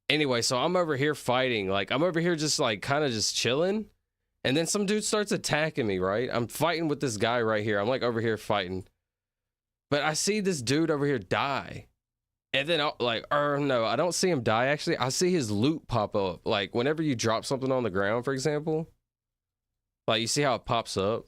Anyway, so I'm over here fighting. Like, I'm over here just like kind of just chilling. And then some dude starts attacking me, right? I'm fighting with this guy right here. I'm like over here fighting. But I see this dude over here die. And then I'll like, or no, I don't see him die actually. I see his loot pop up. Like whenever you drop something on the ground, for example, like you see how it pops up.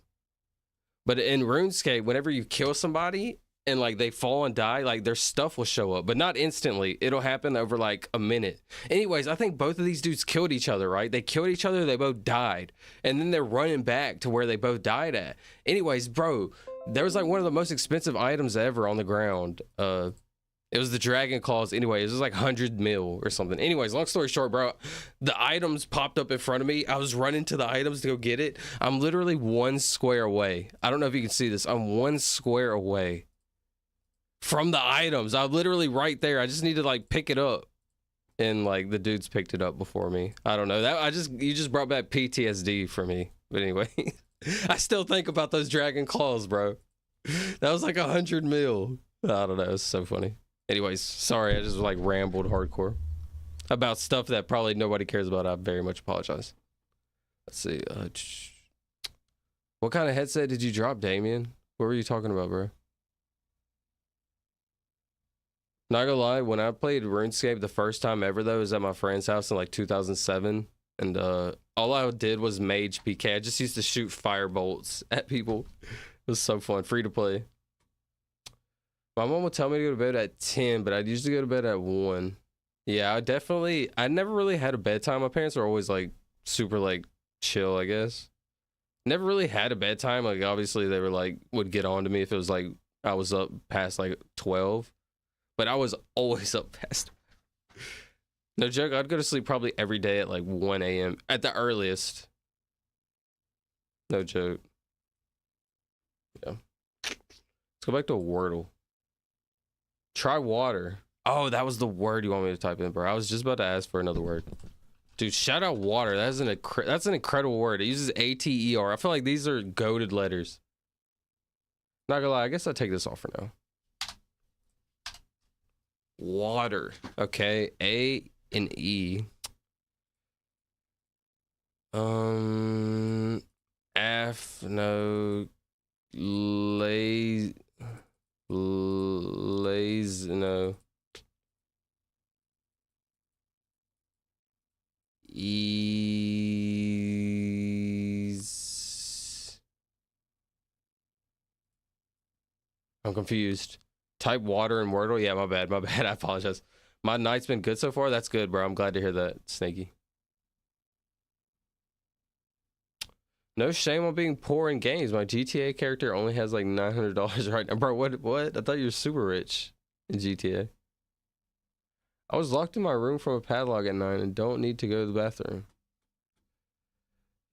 But in RuneScape, whenever you kill somebody and like they fall and die, like their stuff will show up, but not instantly. It'll happen over like a minute. Anyways, I think both of these dudes killed each other, right? They killed each other, they both died. And then they're running back to where they both died at. Anyways, bro, there was like one of the most expensive items ever on the ground. It was the dragon claws. Anyway, it was like 100 mil or something. Anyways, long story short, bro, the items popped up in front of me. I was running to the items to go get it. I'm literally 1 square away. I don't know if you can see this. I'm 1 square away from the items. I'm literally right there. I just need to like pick it up. And like the dudes picked it up before me. I don't know. You just brought back PTSD for me. But anyway, I still think about those dragon claws, bro. That was like 100 mil. I don't know. It's so funny. Anyways, sorry, I just like rambled hardcore about stuff that probably nobody cares about. I very much apologize. Let's see. What kind of headset did you drop, Damien? What were you talking about, bro? Not gonna lie, when I played RuneScape the first time ever, though, was at my friend's house in like 2007. And all I did was mage PK. I just used to shoot fire bolts at people. It was so fun. Free to play. My mom would tell me to go to bed at 10, but I'd usually go to bed at 1. Yeah, I never really had a bedtime. My parents were always like super like chill, I guess. Never really had a bedtime. Like obviously they were like, would get on to me if it was like I was up past like 12. But I was always up past. No joke, I'd go to sleep probably every day at like 1 a.m. at the earliest. No joke. Yeah. Let's go back to Wordle. Try water. Oh, that was the word you want me to type in, bro. I was just about to ask for another word. Dude, shout out water. That's an incredible word. It uses A-T-E-R. I feel like these are goated letters. Not gonna lie, I guess I'll take this off for now. Water. Okay. A and E. F, no. Lays, no. Ease. I'm confused. Type water in Wordle. Yeah, my bad. I apologize. My night's been good so far. That's good, bro. I'm glad to hear that, Snaky. No shame on being poor in games. My GTA character only has like $900 right now. Bro, what? I thought you were super rich in GTA. I was locked in my room from a padlock at 9 and don't need to go to the bathroom.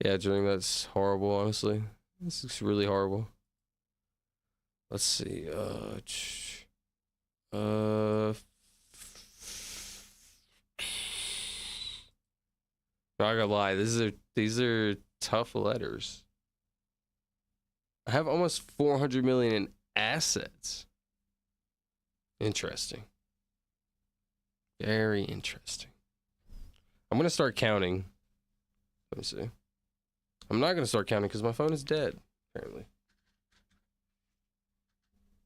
Yeah, Dream, that's horrible, honestly. This is really horrible. Let's see. Not gonna lie, these are tough letters. I have almost 400 million in assets. Interesting. Very interesting. I'm gonna start counting. Let me see. I'm not gonna start counting because my phone is dead, apparently.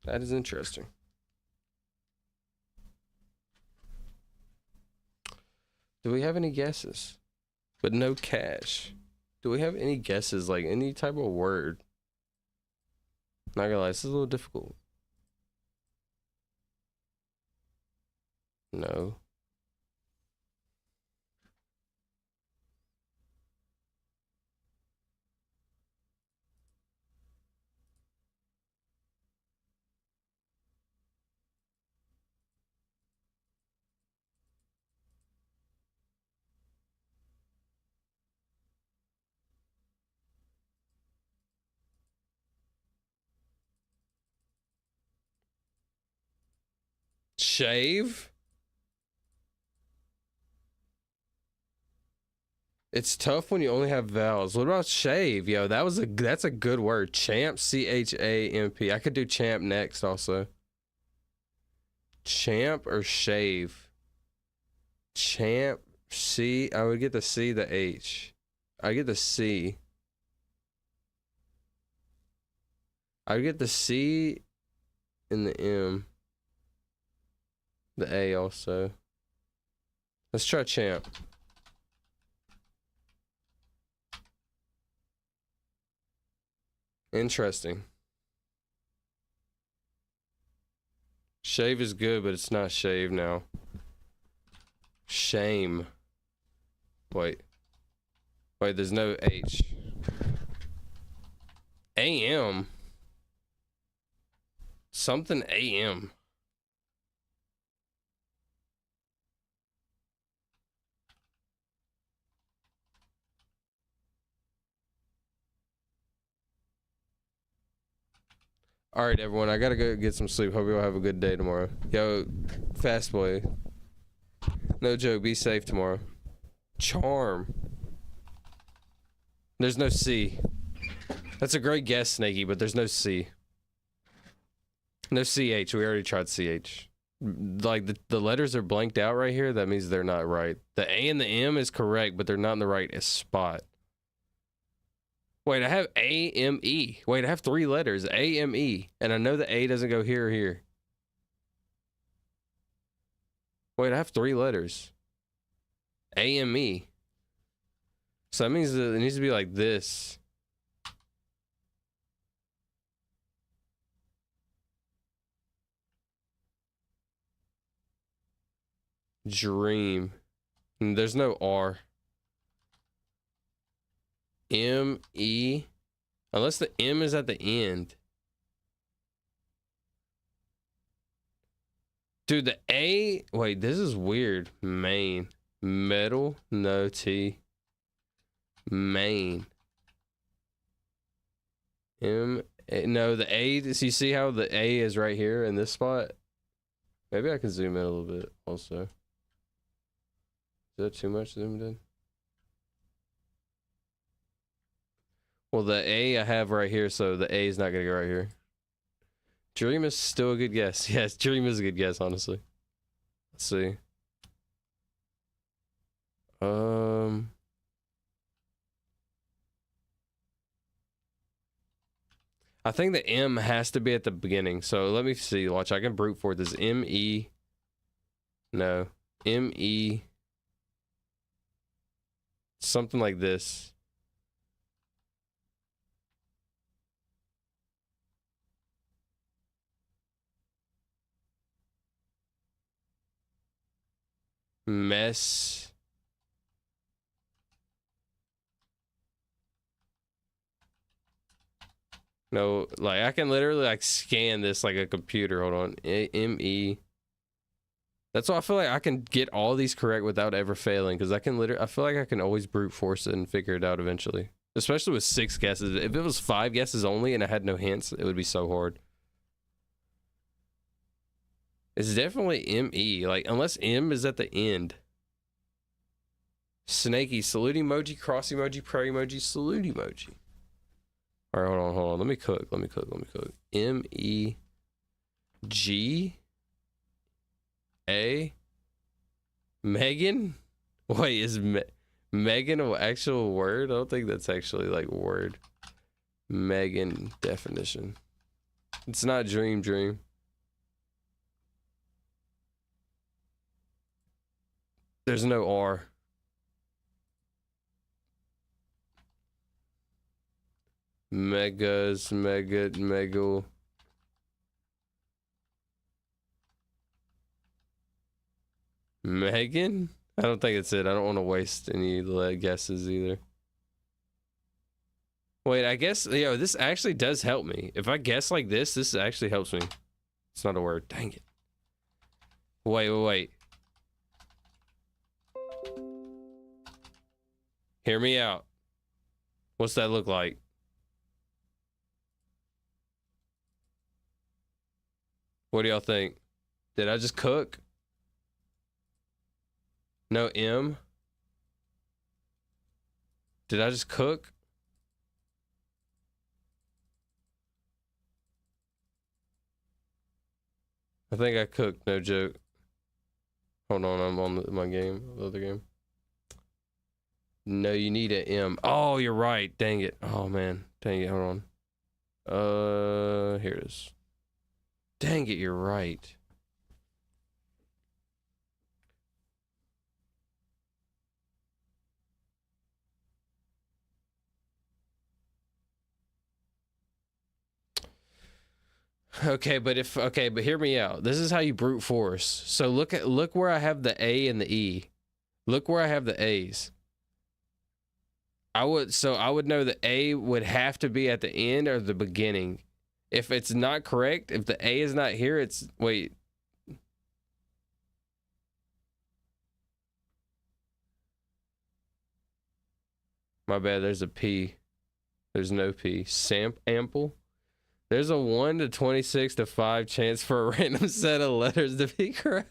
That is interesting. Do we have any guesses? But no cash. Do we have any guesses, like any type of word? Not gonna lie, this is a little difficult. No. Shave? It's tough when you only have vowels. What about shave? Yo, that's a good word. Champ, C-H-A-M-P. I could do champ next also. Champ or shave? Champ, C. I would get the C, the H. I get the C. I would get the C and the M. The A also. Let's try champ. Interesting. Shave is good, but it's not shave now. Shame. Wait. Wait, there's no H. AM. Something AM. All right, everyone. I gotta go get some sleep. Hope you all have a good day tomorrow. Yo, fast boy. No joke. Be safe tomorrow. Charm. There's no C. That's a great guess, Snaky, but there's no C. No CH. We already tried CH. Like, the letters are blanked out right here. That means they're not right. The A and the M is correct, but they're not in the right spot. Wait, I have A-M-E. Wait, I have 3 letters. A-M-E. And I know the A doesn't go here or here. Wait, I have 3 letters. A-M-E. So that means that it needs to be like this. Dream. And there's no R. M-E. Unless the M is at the end. Dude, the A... Wait, this is weird. Main. Metal. No T. Main. M... No, the A... So you see how the A is right here in this spot? Maybe I can zoom in a little bit also. Is that too much zoomed in? Well, the A I have right here, so the A is not gonna go right here. Dream is still a good guess. Yes, Dream is a good guess, honestly. Let's see. I think the M has to be at the beginning. So let me see. Watch, I can brute force this. M-E. No. M-E. Something like this. Mess. No, like I can literally like scan this like a computer. Hold on. M-E. That's why I feel like I can get all these correct without ever failing, because I can literally, I feel like I can always brute force it and figure it out eventually. Especially with 6 guesses. If it was 5 guesses only and I had no hints, it would be so hard. It's definitely M-E. Like, unless M is at the end. Snaky, salute emoji, cross emoji, prayer emoji, salute emoji. All right, hold on. Let me cook. M-E-G-A. Megan? Wait, is Megan an actual word? I don't think that's actually like a word. Megan definition. It's not dream. There's no R. Megas, Megal. Megan? I don't think it's it. I don't want to waste any guesses either. Wait, I guess, yo, this actually does help me. If I guess like this actually helps me. It's not a word. Dang it. Wait. Hear me out. What's that look like? What do y'all think? Did I just cook? No M. Did I just cook? I think I cooked, no joke. Hold on, I'm on my game, the other game. No, you need an M. Oh, you're right. Dang it. Oh man. Dang it. Hold on. Here it is. Dang it, you're right. Okay, but hear me out. This is how you brute force. So look where I have the A and the E. Look where I have the A's. I would know the A would have to be at the end or the beginning. If it's not correct, if the A is not here, it's wait. My bad, there's a P. There's no P. Ample. There's a 1 to 26 to 5 chance for a random set of letters to be correct.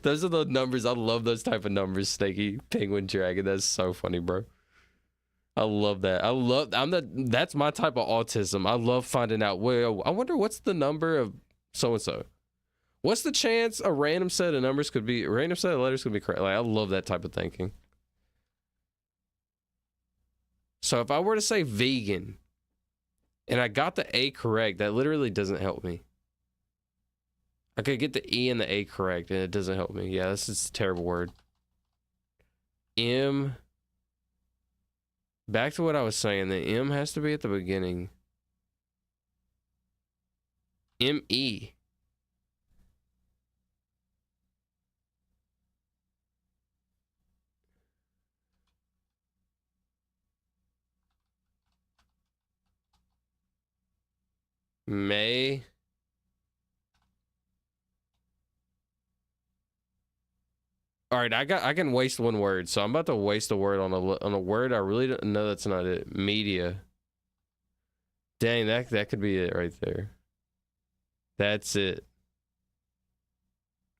Those are the numbers. I love those type of numbers, Snaky. Penguin Dragon. That's so funny, bro. I love that. That's my type of autism. I love finding out, well, I wonder what's the number of so-and-so. What's the chance a random set of letters could be correct? Like, I love that type of thinking. So if I were to say vegan, and I got the A correct, that literally doesn't help me. I could get the E and the A correct, and it doesn't help me. Yeah, this is a terrible word. M. Back to what I was saying. The M has to be at the beginning. M-E. May. All right, I can waste one word, so I'm about to waste a word on a word I really don't know. That's not it. Media. Dang, that could be it right there. That's it.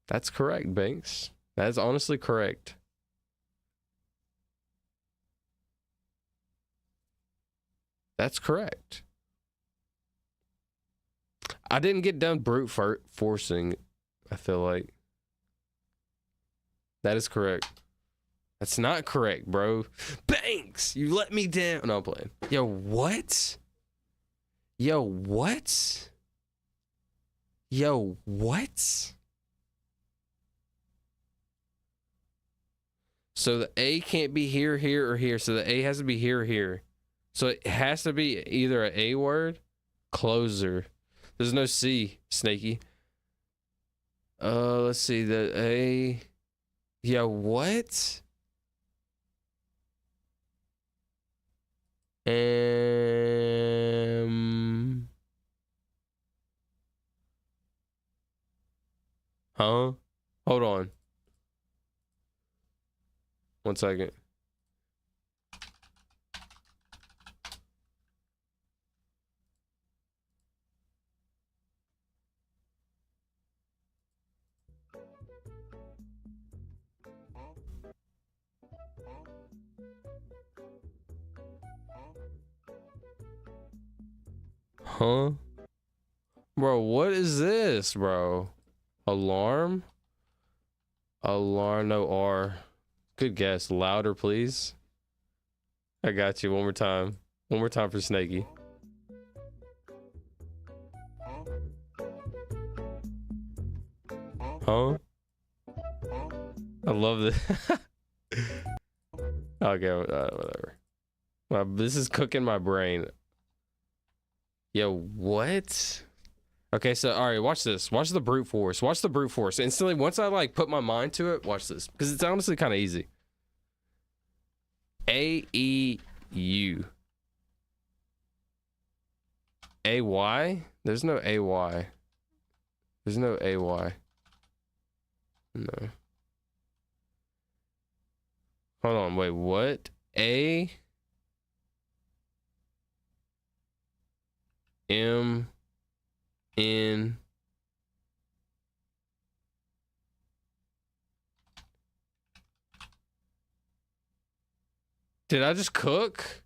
That's correct, Banks. That's honestly correct. That's correct. I didn't get done brute forcing, I feel like. That is correct. That's not correct, bro. Banks, you let me down. No, I'm playing. Yo, what? Yo, what? Yo, what? So the A can't be here, here, or here. So the A has to be here, or here. So it has to be either an A word, closer. There's no C, Snaky. Let's see, the A. Yeah, what? Huh? Hold on. 1 second. Huh? Bro, what is this, bro? Alarm? Alarm, no R. Good guess. Louder, please. I got you. One more time. One more time for Snaky. Huh? I love this. Okay, whatever. This is cooking my brain. Yo, what? Okay, so all right, watch this. Watch the brute force. Watch the brute force. Instantly, once I like put my mind to it, watch this. Because it's honestly kind of easy. A-E-U. A-Y? There's no A-Y. There's no A-Y. No. Hold on, wait, what? A M N Did I just cook?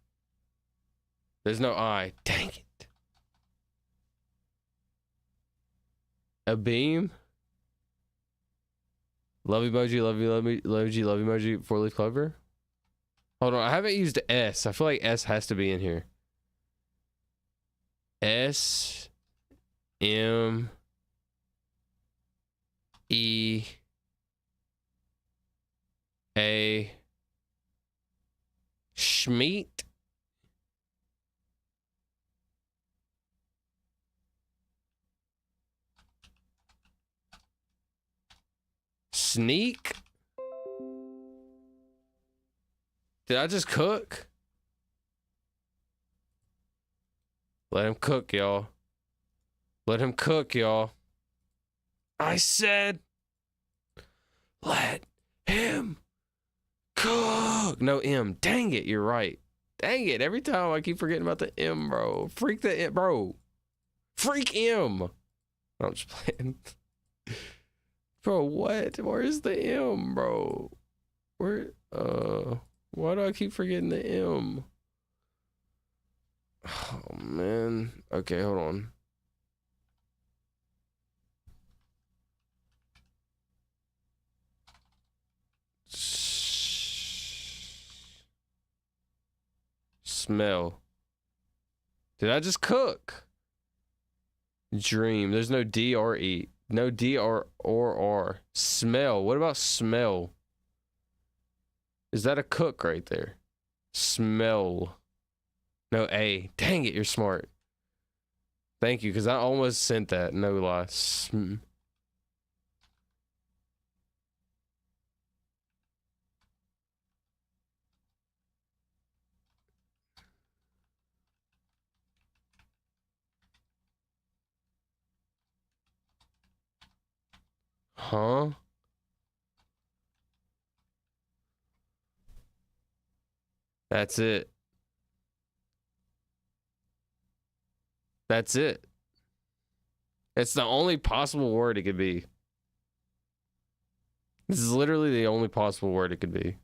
There's no I. Dang it. A beam? Love emoji, love you, love me, emoji, love emoji, 4-leaf clover. Hold on, I haven't used S. I feel like S has to be in here. S M E A Schmeat. Sneak. Did I just cook? Let him cook, y'all. Let him cook, y'all. I said, let him cook. No M. Dang it, you're right. Dang it. Every time I keep forgetting about the M, bro. Freak the M, bro. Freak M. No, I'm just playing. Bro, what? Where's the M, bro? Where? Why do I keep forgetting the M? Oh, man. Okay, hold on. Smell. Did I just cook? Dream. There's no D or E. No D or R. Smell. What about smell? Is that a cook right there? Smell. No A. Dang it, you're smart. Thank you, because I almost sent that. No lie. Huh? That's it. That's it. It's the only possible word it could be. This is literally the only possible word it could be.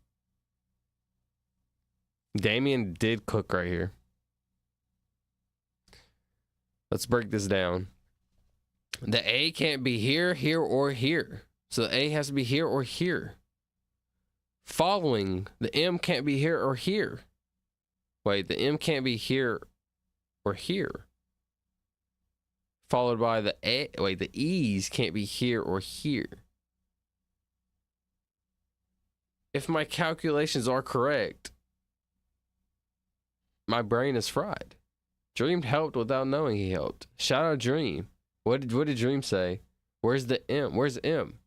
Damien did cook right here. Let's break this down. The A can't be here, here, or here. So the A has to be here or here. Following, the M can't be here or here. Wait, the M can't be here or here. Followed by the A. Wait, the E's can't be here or here. If my calculations are correct, my brain is fried. Dream helped without knowing he helped. Shout out Dream. What did Dream say? Where's the M? Where's the M?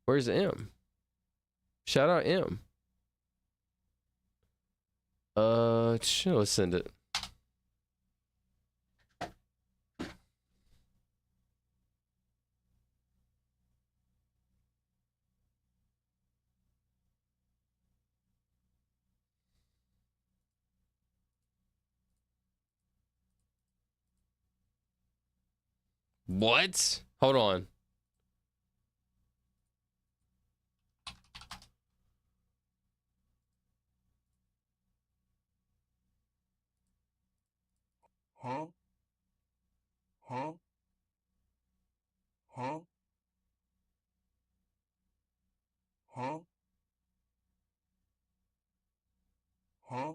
Where's the M? Shout out M. Let's send it. What? Hold on. Huh? Huh? Huh? Huh? Huh?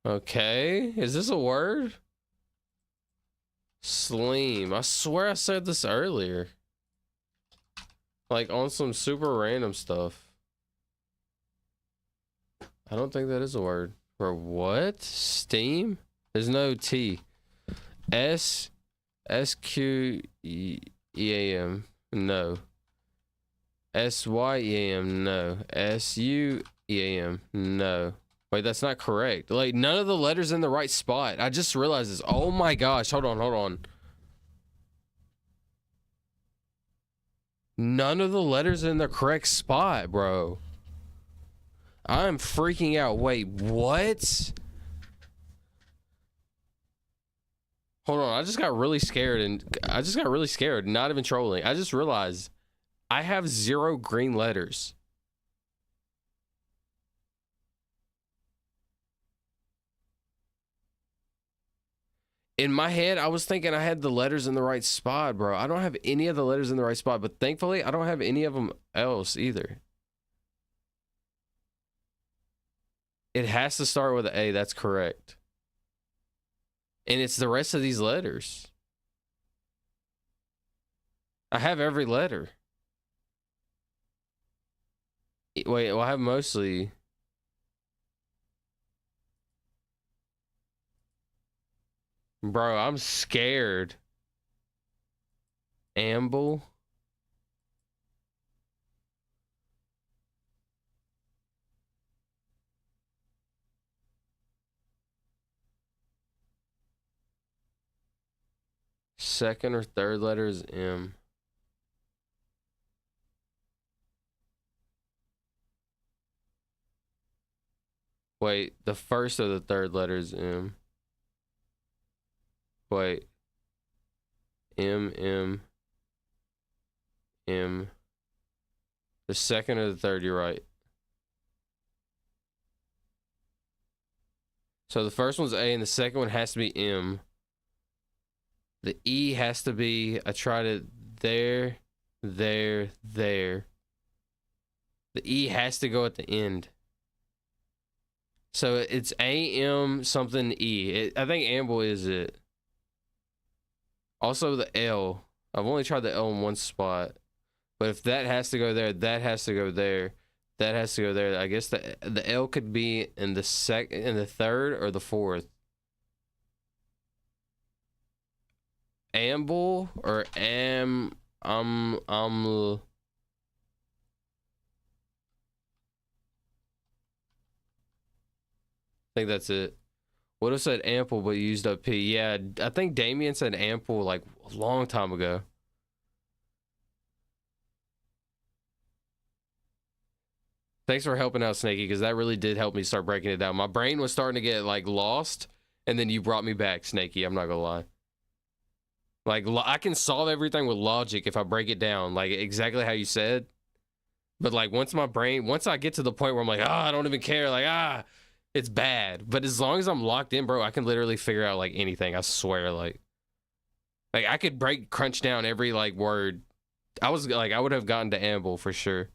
Okay. Is this a word? Sleem. I swear I said this earlier. Like on some super random stuff. I don't think that is a word. Or what? Steam? There's no T. S-Q-E-A-M. No. S-Y-E-A-M. No. S-U-E-A-M. No. Wait, that's not correct. Like, none of the letters in the right spot. I just realized this. Oh my gosh. Hold on. None of the letters in the correct spot, bro. I'm freaking out. Wait, what? Hold on. I just got really scared, not even trolling. I just realized I have 0 green letters. In my head, I was thinking I had the letters in the right spot, bro. I don't have any of the letters in the right spot, but thankfully, I don't have any of them else either. It has to start with an A. That's correct. And it's the rest of these letters. I have every letter. Wait, well, I have mostly. Bro, I'm scared. Amble. Second or third letter is M. Wait, the first or the third letter is M. Wait. M, M, M. The second or the third, you're right. So the first one's A and the second one has to be M. The E has to be, I tried it there, there, there. The E has to go at the end. So it's A-M something E. I think amble is it. Also the L. I've only tried the L in one spot. But if that has to go there, that has to go there. That has to go there. I guess the L could be in the third or the fourth. Amble or I think that's it. Would have said ample but used up P. Yeah, I think Damien said ample like a long time ago. Thanks for helping out, Snakey, because that really did help me start breaking it down. My brain was starting to get like lost, and then you brought me back, Snakey. I'm not gonna lie. Like, I can solve everything with logic if I break it down, like exactly how you said. But like once I get to the point where I'm like, I don't even care, like, it's bad. But as long as I'm locked in, bro, I can literally figure out like anything. I swear, like I could crunch down every like word. I would have gotten to amble for sure.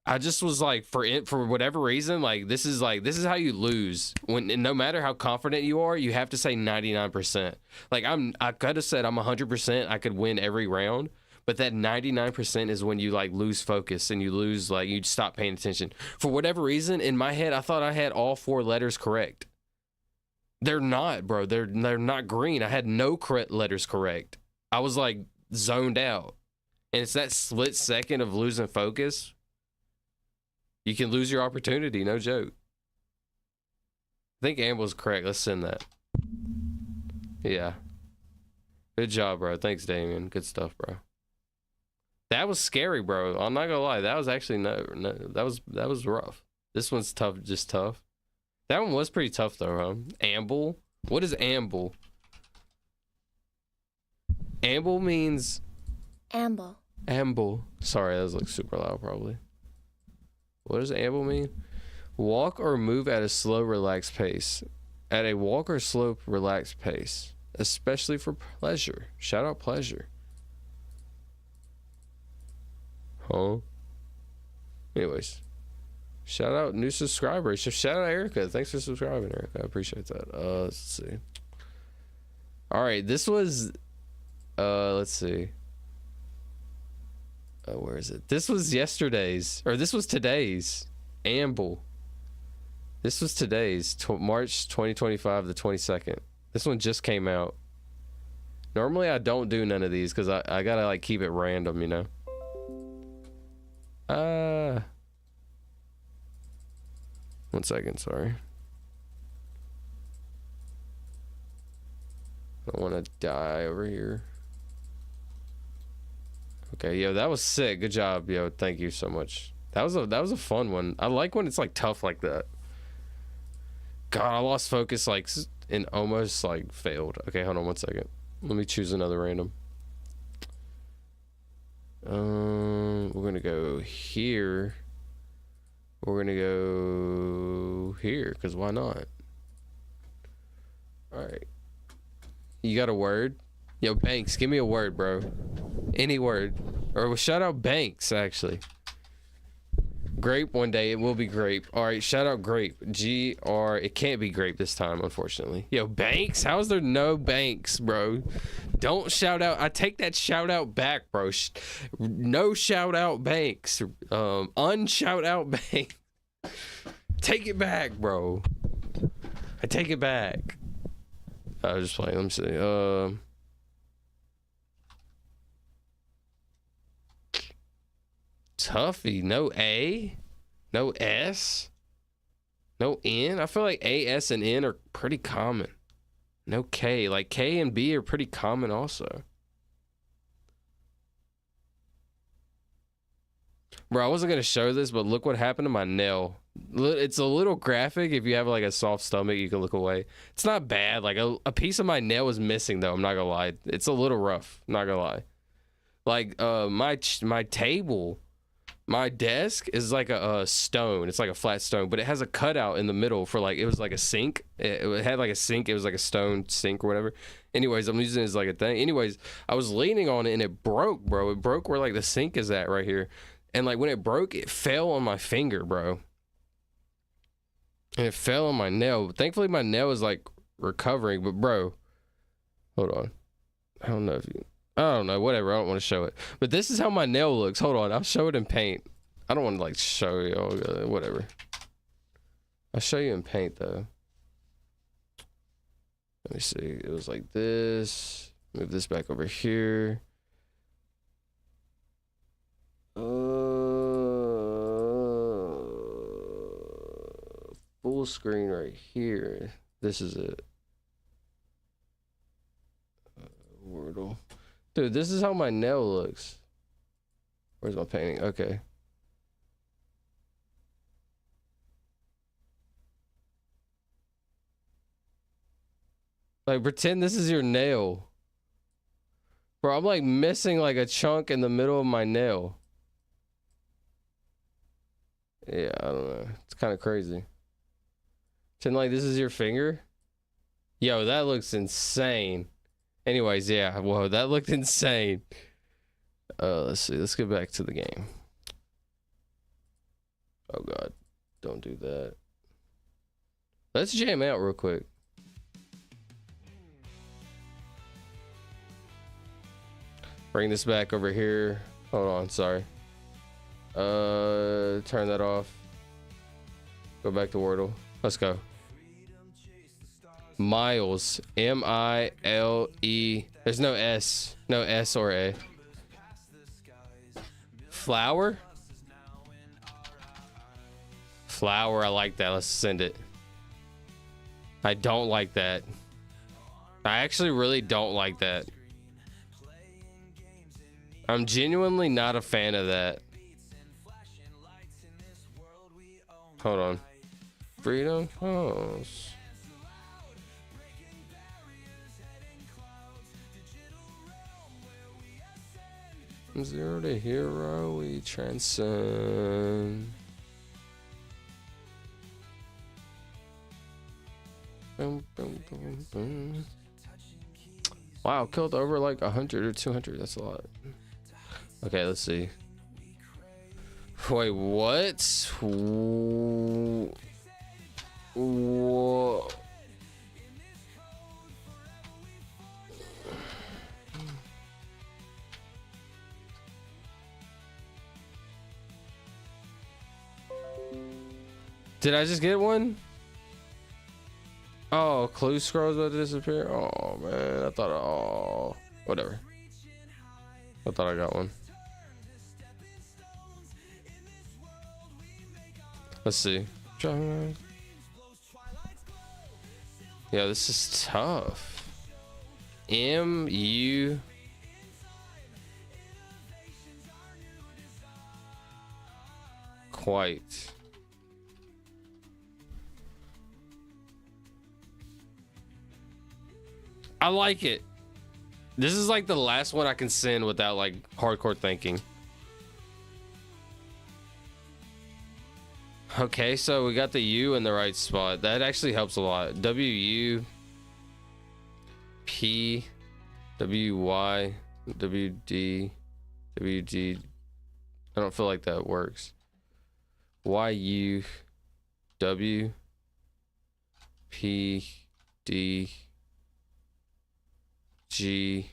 I just was like, for whatever reason, like this is how you lose. No matter how confident you are, you have to say 99%. Like I could have said I'm 100%. I could win every round, but that 99% is when you like lose focus and you lose, like you stop paying attention. For whatever reason, in my head, I thought I had all 4 letters correct. They're not, bro. They're not green. I had no correct letters correct. I was like zoned out, and it's that split second of losing focus. You can lose your opportunity, no joke. I think Amble's correct. Let's send that. Yeah. Good job, bro. Thanks, Damien. Good stuff, bro. That was scary, bro. I'm not gonna lie. That was actually that was rough. This one's tough, just tough. That one was pretty tough though, huh? Amble? What is amble? Amble means Amble. Amble. Sorry, that was like super loud probably. What does amble mean? Walk or move at a slow, relaxed pace. At a walk or slow, relaxed pace. Especially for pleasure. Shout out pleasure. Huh? Anyways. Shout out new subscribers. Shout out Erica. Thanks for subscribing, Erica. I appreciate that. Let's see. All right, this was let's see. Where is it? This was yesterday's, or this was today's. Amble. This was today's, March 2025, the 22nd. This one just came out. Normally I don't do none of these because I gotta like keep it random, you know. One second, sorry. I don't want to die over here. Okay, yo, that was sick. Good job, yo. Thank you so much. That was a fun one. I like when it's like tough like that. God, I lost focus like and almost like failed. Okay, hold on one second. Let me choose another random. We're gonna go here. We're gonna go here, because why not? All right. You got a word? Yo, Banks, give me a word, bro. Any word. Or shout out Banks, actually. Grape one day, it will be grape. All right, shout out grape. G-R, it can't be grape this time, unfortunately. Yo, Banks? How is there no Banks, bro? Don't shout out. I take that shout out back, bro. No shout out Banks. Unshout out Banks. Take it back, bro. I take it back. I was just playing. Let me see. Tuffy. No A. No S. No N. I feel like A, S, and N are pretty common. No K. Like K and B are pretty common also. Bro, I wasn't going to show this, but look what happened to my nail. It's a little graphic. If you have like a soft stomach, you can look away. It's not bad. Like a piece of my nail is missing though. I'm not going to lie. It's a little rough. Not going to lie. Like my table, my desk is like a stone. It's like a flat stone, but it has a cutout in the middle for like, it was like a sink. It had like a sink. It was like a stone sink or whatever. Anyways, I'm using it as like a thing. Anyways, I was leaning on it and it broke, bro. It broke where like the sink is at right here. And like when it broke, it fell on my finger, bro. And it fell on my nail. Thankfully, my nail is like recovering. But bro, hold on. I don't know if you. I don't know. Whatever. I don't want to show it. But this is how my nail looks. Hold on. I'll show it in paint. I don't want to like show you. Whatever. I'll show you in paint though. Let me see. It was like this. Move this back over here. Full screen right here. This is it. Wordle. Dude, this is how my nail looks. Where's my painting? Okay. Like, pretend this is your nail. Bro, I'm like missing like a chunk in the middle of my nail. Yeah, I don't know. It's kind of crazy. Pretend like this is your finger. Yo, that looks insane. Anyways, yeah, whoa, that looked insane. Let's see. Let's get back to the game. Oh god, don't do that. Let's jam out real quick. Bring this back over here. Hold on, sorry. Turn that off. Go back to Wordle. Let's go. Miles. M-I-L-E. There's no S. No S or A. Flower? Flower, I like that. Let's send it. I don't like that. I actually really don't like that. I'm genuinely not a fan of that. Hold on. Freedom House. From zero to hero, we transcend. Boom, boom, boom, boom. Wow, killed over like 100 or 200. That's a lot. Okay, let's see. Wait, what? Whoa. Did I just get one? Oh, clue scroll's about to disappear. Oh man, I thought. Oh, whatever. I thought I got one. Let's see. Yeah, this is tough. M-U. Quite. I like it. This is like the last one I can send without like hardcore thinking. Okay, so we got the U in the right spot. That actually helps a lot. W-U P W-Y W-D W-G. I don't feel like that works. Y-U W P D G.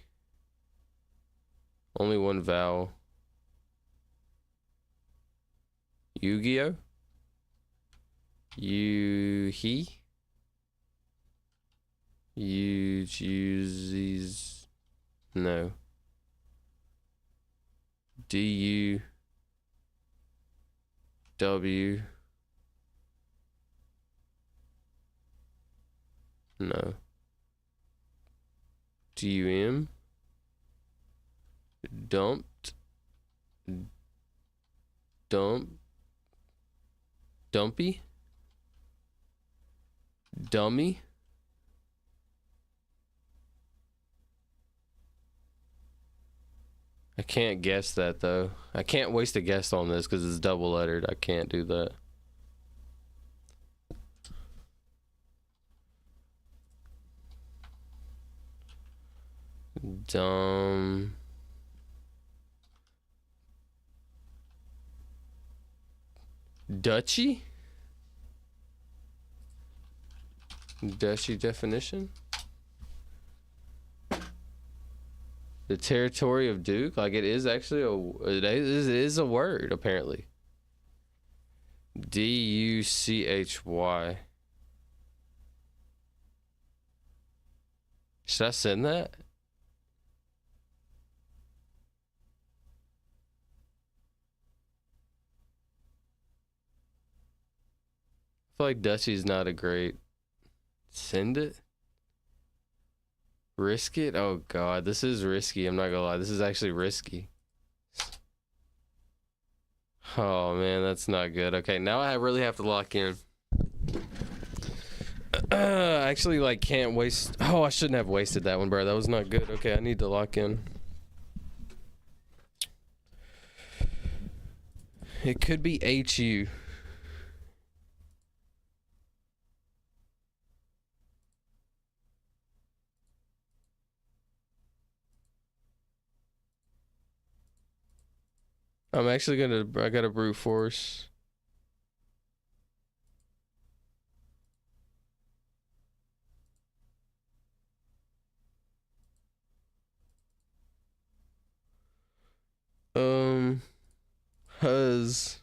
Only one vowel. Yu-Gi-Oh? You-he? You-Z's. No. D-U-W. No. D-U-M? Dumped? Dump? Dumpy? Dummy? I can't guess that though. I can't waste a guess on this because it's double lettered. I can't do that. Dumb. Duchy? Duchy definition? The territory of Duke? Like it is actually it is a word apparently. D-U-C-H-Y. Should I send that? I feel like Duchy's not a great. Send it? Risk it? Oh god, this is risky. I'm not gonna lie. This is actually risky. Oh man, that's not good. Okay, now I really have to lock in. Actually, like, can't waste. Oh, I shouldn't have wasted that one, bro. That was not good. Okay, I need to lock in. It could be HU. I'm actually I got a brute force. Huz.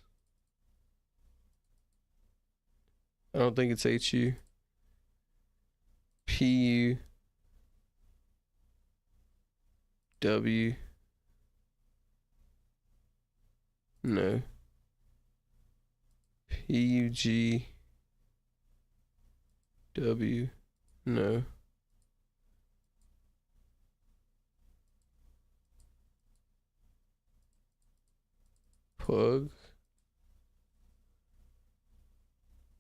I don't think it's HU. PU. W. No. PUG. W. No. Pug.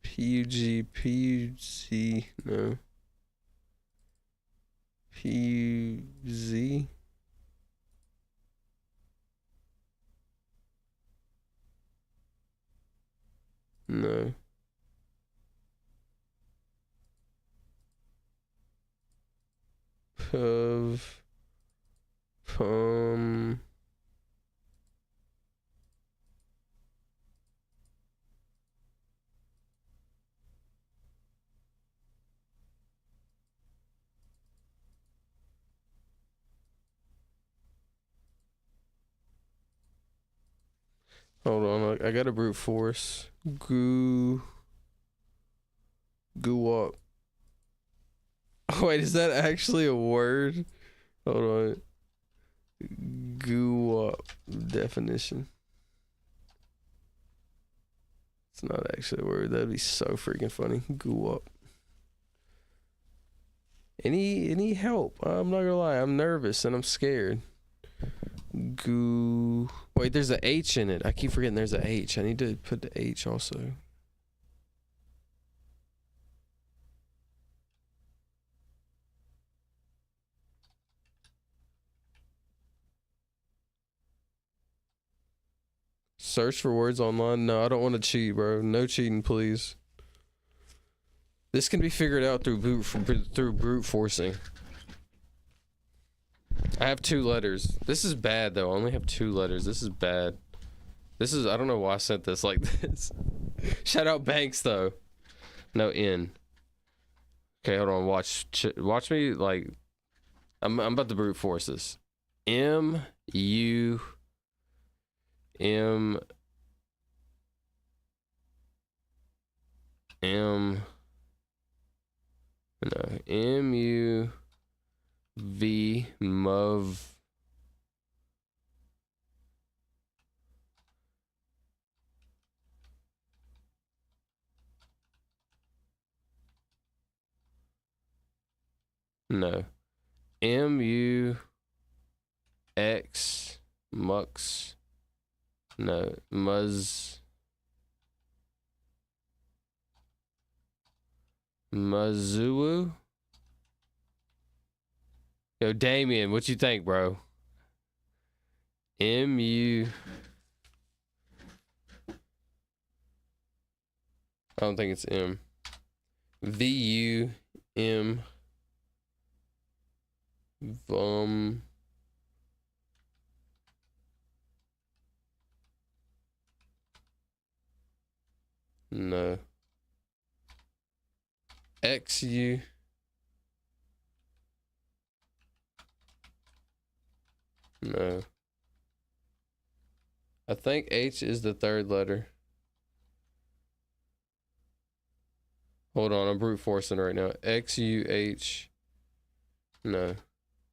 PUG. PUC. No. PUZ. No. Pov. Pum. Hold on, I got a brute force. Goo. Goo up. Wait, is that actually a word? Hold on. Goo up definition. It's not actually a word. That'd be so freaking funny. Goo up. Any help? I'm not gonna lie. I'm nervous and I'm scared. Goo. Wait, there's a H in it. I keep forgetting there's a H. I need to put the H also. Search for words online. No, I don't want to cheat, bro. No cheating, please. This can be figured out through brute forcing. I have 2 letters. This is bad though. I only have 2 letters. This is bad. I don't know why I sent this like this. Shout out Banks though. No N. Okay, hold on. Watch me like. I'm about to brute force this. M U M M. No, M U V Mov. No, M U X Mux. No, Muzz. Mazuwu. Yo, Damien, what you think, bro? M-U... I don't think it's M. V-U-M... Vum... No. X-U... No. I think H is the 3rd letter. Hold on, I'm brute forcing right now. X-U-H... No.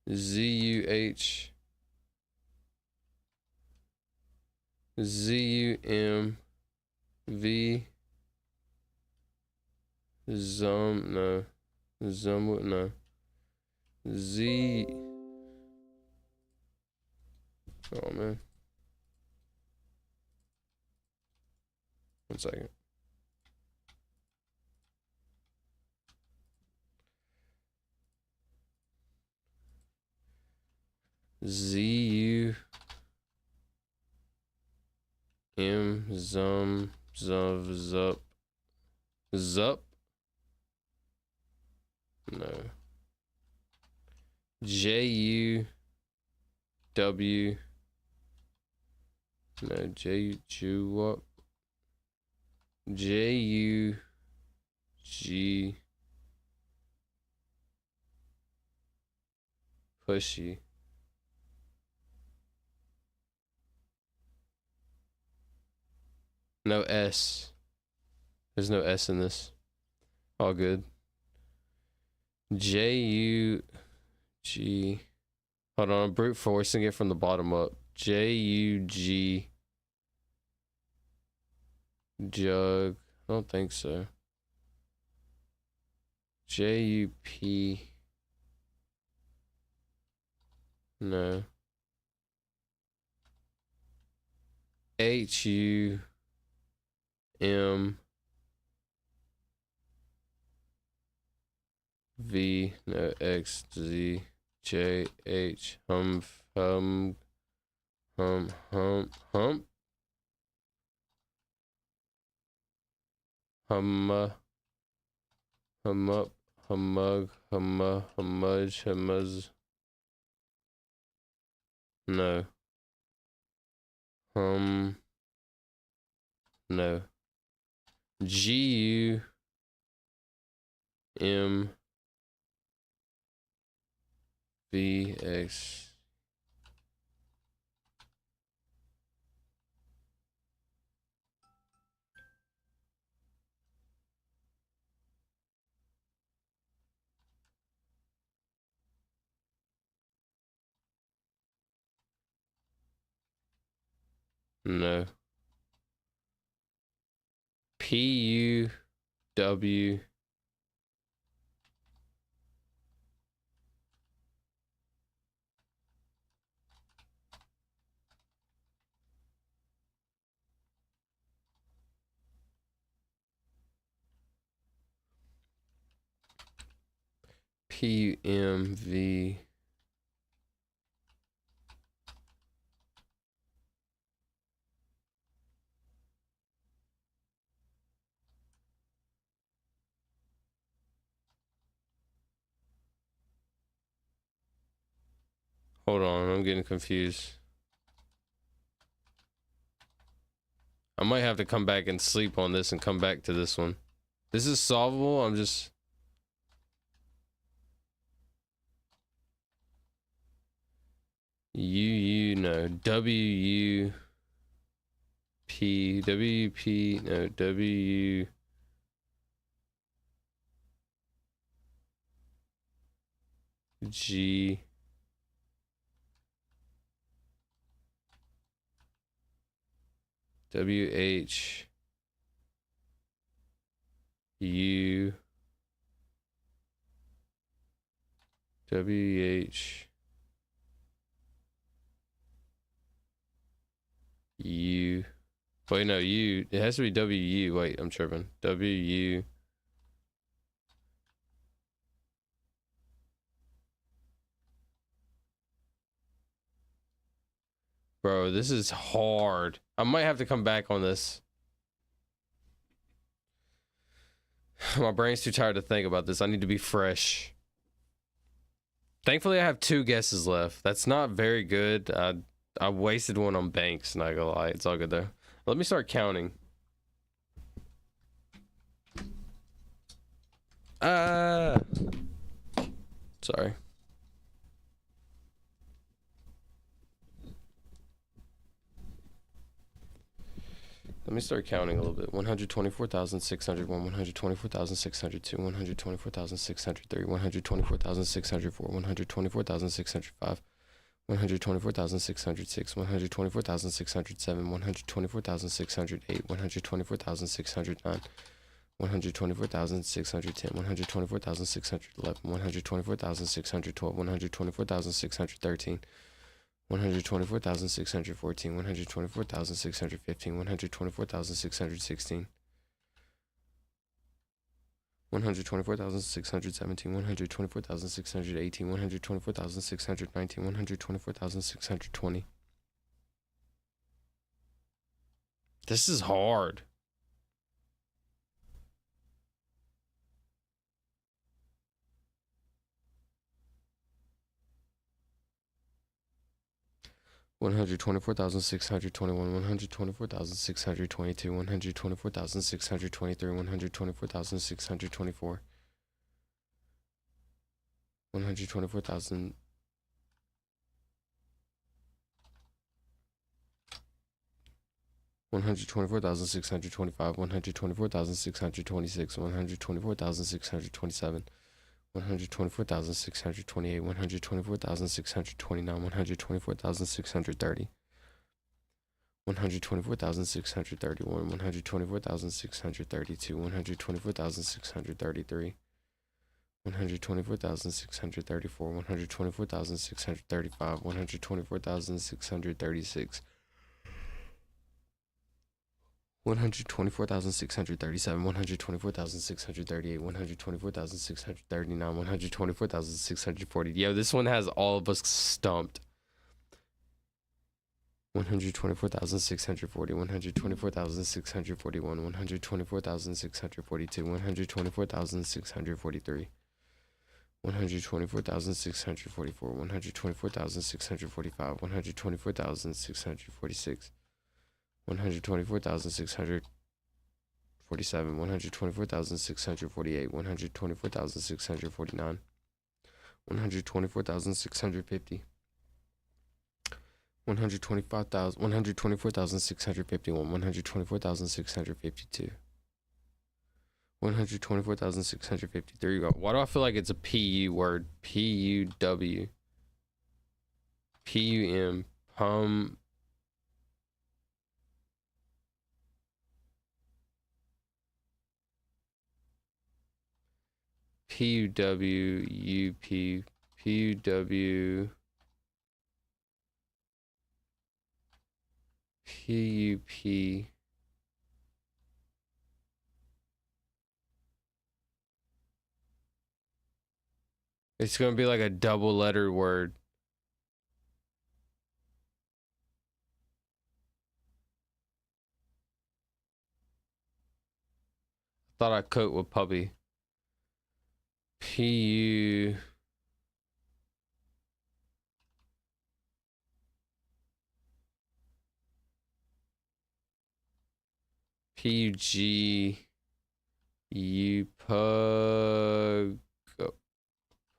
Z-U-H... Z-U-M-V... No. No. Z... Oh, man. 1 second. Z-U... M zum zup zup. No. J-U W. No, J-U J-U-G. Pushy. No S. There's no S in this. All good. J-U-G. Hold on, I'm brute forcing it from the bottom up. J-U-G. Jug. I don't think so. J-U-P. No. H-U-M. V, no, X, Z, J, H, hump, hump, hump, hump, hump, humma, hum up, hummug, humma, hummudge, hummuz, no, no, G, U, M, V, X, no, P, U, W, P, U, M, V, Hold on, I'm getting confused. I might have to come back and sleep on this and come back to this one. This is solvable. I'm just... no. W P no. W G W H U W H U. Wait, no, U. It has to be W U. Wait, I'm tripping. W U. Bro, this is hard. I might have to come back on this. My brain's too tired to think about this. I need to be fresh. Thankfully, I have 2 guesses left. That's not very good. I wasted one on banks, not gonna lie. It's all good though. Let me start counting. Sorry. Let me start counting a little bit. 124,601, 124,602, 124,603, 124,604, 124,605, 124,606, 124,607, 124,608, 124,609, 124,610, 124,611, 124,612, 124,613, 124,614, 124,615, 124,616, 124,617, 124,618, 124,619, 124,620. This is hard. One hundred twenty-four thousand six hundred twenty-one, 124,622, 124,623, 124,624, 124,000, 124,625, 124,626, 124,627, 124,628, 124,629, 124,630, 124,631, 124,632, 124,633, 124,634, 124,635, 124,636, 124,637, 124,638, 124,639, 124,640. Yo, this one has all of us stumped. 124,640, 124,641, 124,642, 124,643, 124,644, 124,645, 124,646, 124,647, 124,648, 124,649, 124,650, 124,651, 124,652, 124,653. Why do I feel like it's a PU word? PUW. PUM. Pum. PUW. PUW. PUP. It's gonna be like a double letter word. Thought I cooked with puppy. PU. P-U-G-U pug.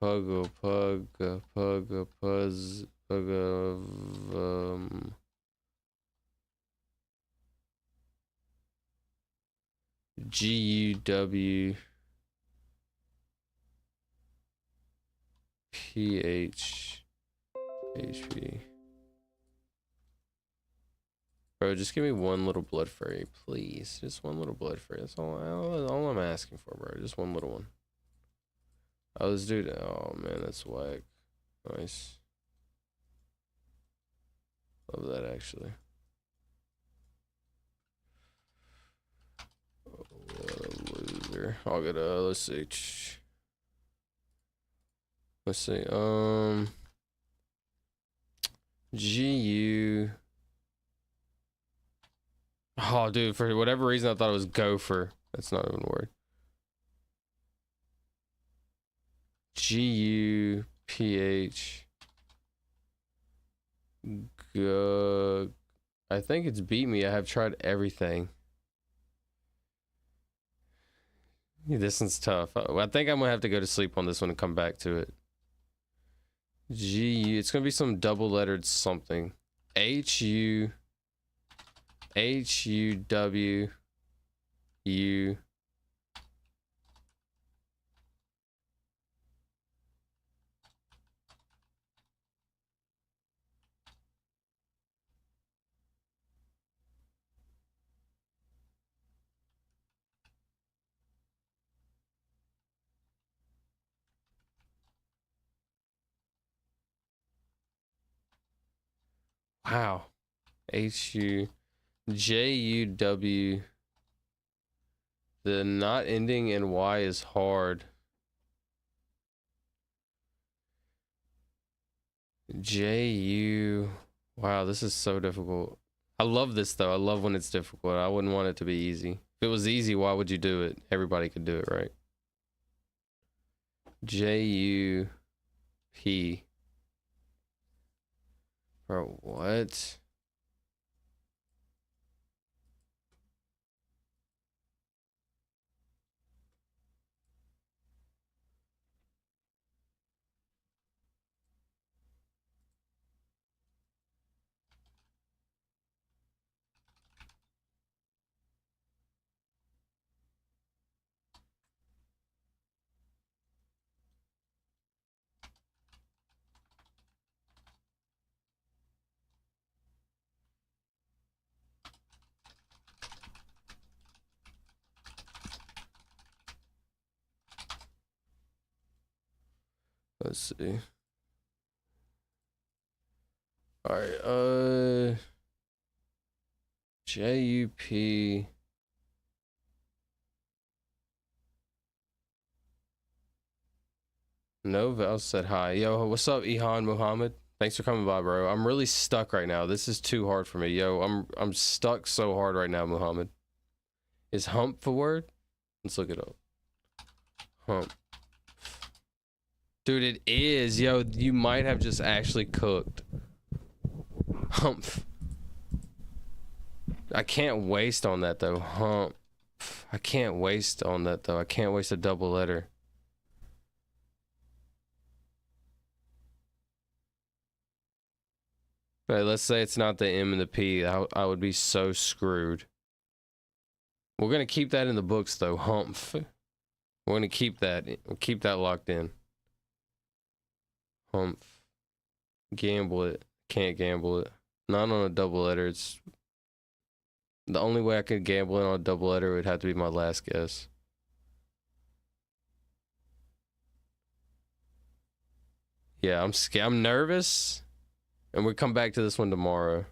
Pug, puzz, pug, G-U-W P-H-H-P. Bro, just give me one little blood fairy, please. Just one little blood fairy. That's all I'm asking for, bro. Just one little one. Oh, this dude. Oh, man, that's whack. Nice. Love that, actually. Oh, what a loser. I'll get let's see. Let's see. G-U. Oh, dude, for whatever reason, I thought it was gopher. That's not even a word. G-U-P-H. I think it's beat me. I have tried everything. This one's tough. I think I'm gonna have to go to sleep on this one and come back to it. G-U. It's gonna be some double-lettered something. H-U. H-U-W-U. Wow. H-U-J-U-W. The not ending in Y is hard. J-U. Wow, this is so difficult. I love this, though. I love when it's difficult. I wouldn't want it to be easy. If it was easy, why would you do it? Everybody could do it, right? J-U-P. Bro, what? Let's see. All right, J-U-P. No, Val said hi. Yo, what's up, Ihan Muhammad? Thanks for coming by, bro. I'm really stuck right now. This is too hard for me. Yo, I'm stuck so hard right now, Muhammad. Is hump a word? Let's look it up. Hump. Dude, it is. Yo, you might have just actually cooked. Hump. I can't waste on that, though. Hump. I can't waste on that, though. I can't waste a double letter. But let's say it's not the M and the P. I would be so screwed. We're going to keep that in the books, though. Hump. We're going to keep that. We'll keep that locked in. Hump. Gamble it. Can't gamble it. Not on a double letter. It's the only way I could gamble it on a double letter would have to be my last guess. Yeah, I'm scared. I'm nervous. And we'll come back to this one tomorrow.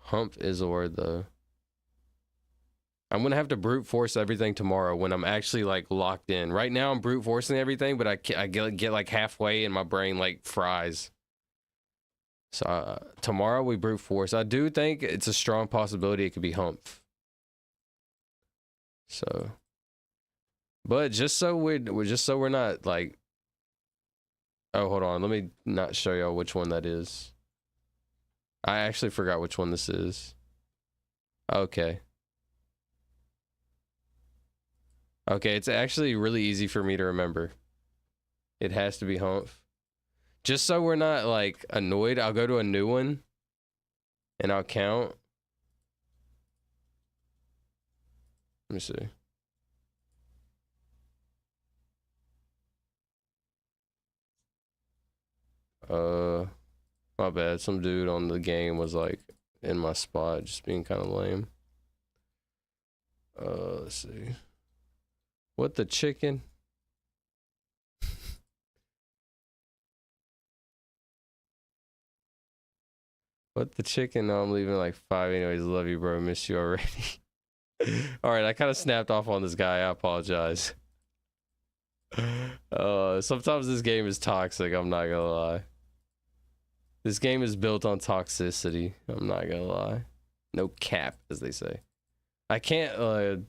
Hump is a word, though. I'm gonna have to brute force everything tomorrow when I'm actually like locked in. Right now I'm brute forcing everything, but I get like halfway and my brain like fries. So tomorrow we brute force. I do think it's a strong possibility it could be hump. So, but just so we're not like. Oh, hold on. Let me not show y'all which one that is. I actually forgot which one this is. Okay. Okay, it's actually really easy for me to remember. It has to be humph. Just so we're not like annoyed, I'll go to a new one and I'll count. Let me see. My bad. Some dude on the game was like in my spot, just being kind of lame. Let's see. What the chicken? What the chicken? No, I'm leaving like 5 anyways. Love you, bro. Miss you already. All right, I kind of snapped off on this guy. I apologize. Sometimes this game is toxic. I'm not gonna lie. This game is built on toxicity. I'm not gonna lie. No cap, as they say. I can't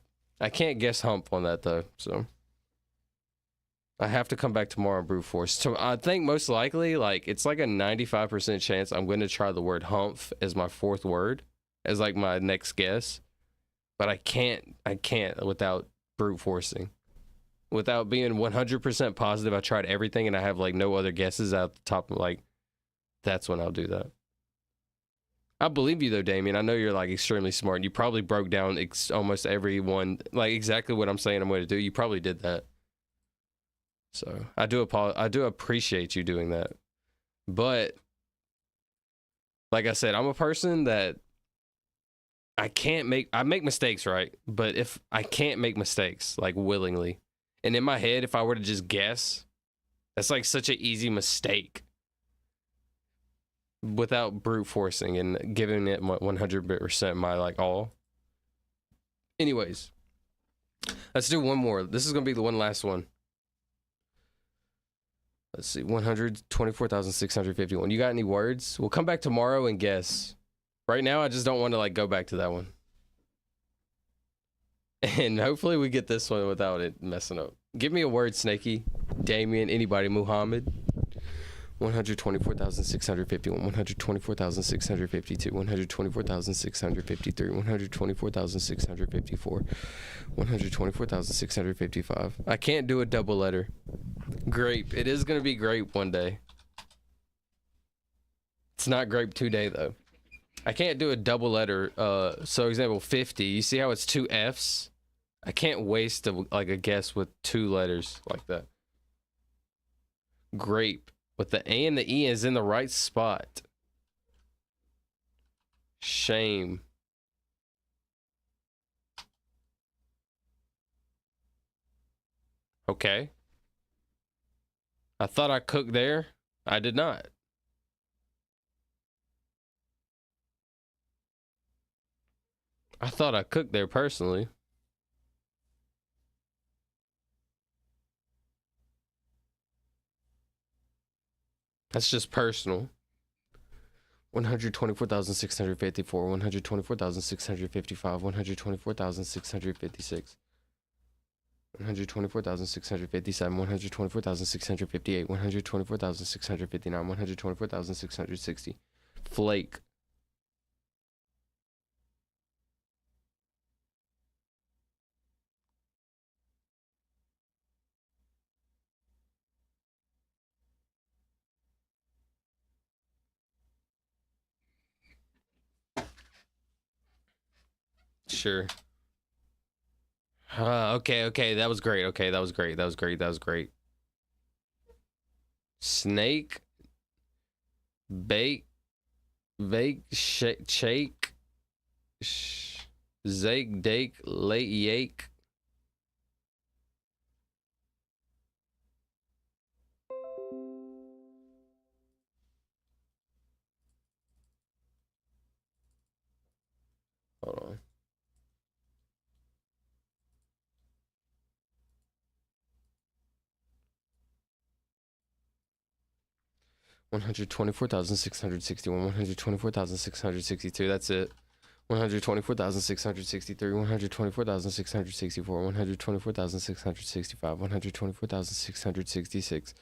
guess hump on that though. So I have to come back tomorrow and brute force. So I think most likely, like it's like a 95% chance I'm going to try the word humph as my fourth word, as like my next guess. But I can't without brute forcing. Without being 100% positive, I tried everything and I have like no other guesses out the top. Like, that's when I'll do that. I believe you though, Damien. I know you're like extremely smart. And you probably broke down almost every one, like exactly what I'm saying I'm going to do. You probably did that. So I do appreciate you doing that. But like I said, I'm a person that I make mistakes, right? But if I can't make mistakes like willingly, and in my head, if I were to just guess, that's like such an easy mistake without brute forcing and giving it 100% my like all. Anyways, let's do one more. This is gonna be the one last one. Let's see, 124,651. You got any words? We'll come back tomorrow and guess. Right now, I just don't want to like go back to that one. And hopefully we get this one without it messing up. Give me a word, Snakey, Damien, anybody, Muhammad. 124,651, 124,652, 124,653, 124,654, 124,655. I can't do a double letter. Grape. It is going to be grape one day. It's not grape today, though. I can't do a double letter. So example 50. You see how it's two F's? I can't waste a guess with two letters like that. Grape. But the A and the E is in the right spot. Shame. Okay. I thought I cooked there. I did not. I thought I cooked there personally. That's just personal. 124,654, 124,655, 124,656, 124,657, 124,658, 124,659, 124,660. Flake. Sure. Okay. That was great. Okay, that was great. That was great. That was great. Snake. Bake. Vake. Shake. Zake. Dake. Late. Yake. Hold on. 124,661, 124,662. That's it. 124,663, 124,664, 124,665, 124,666,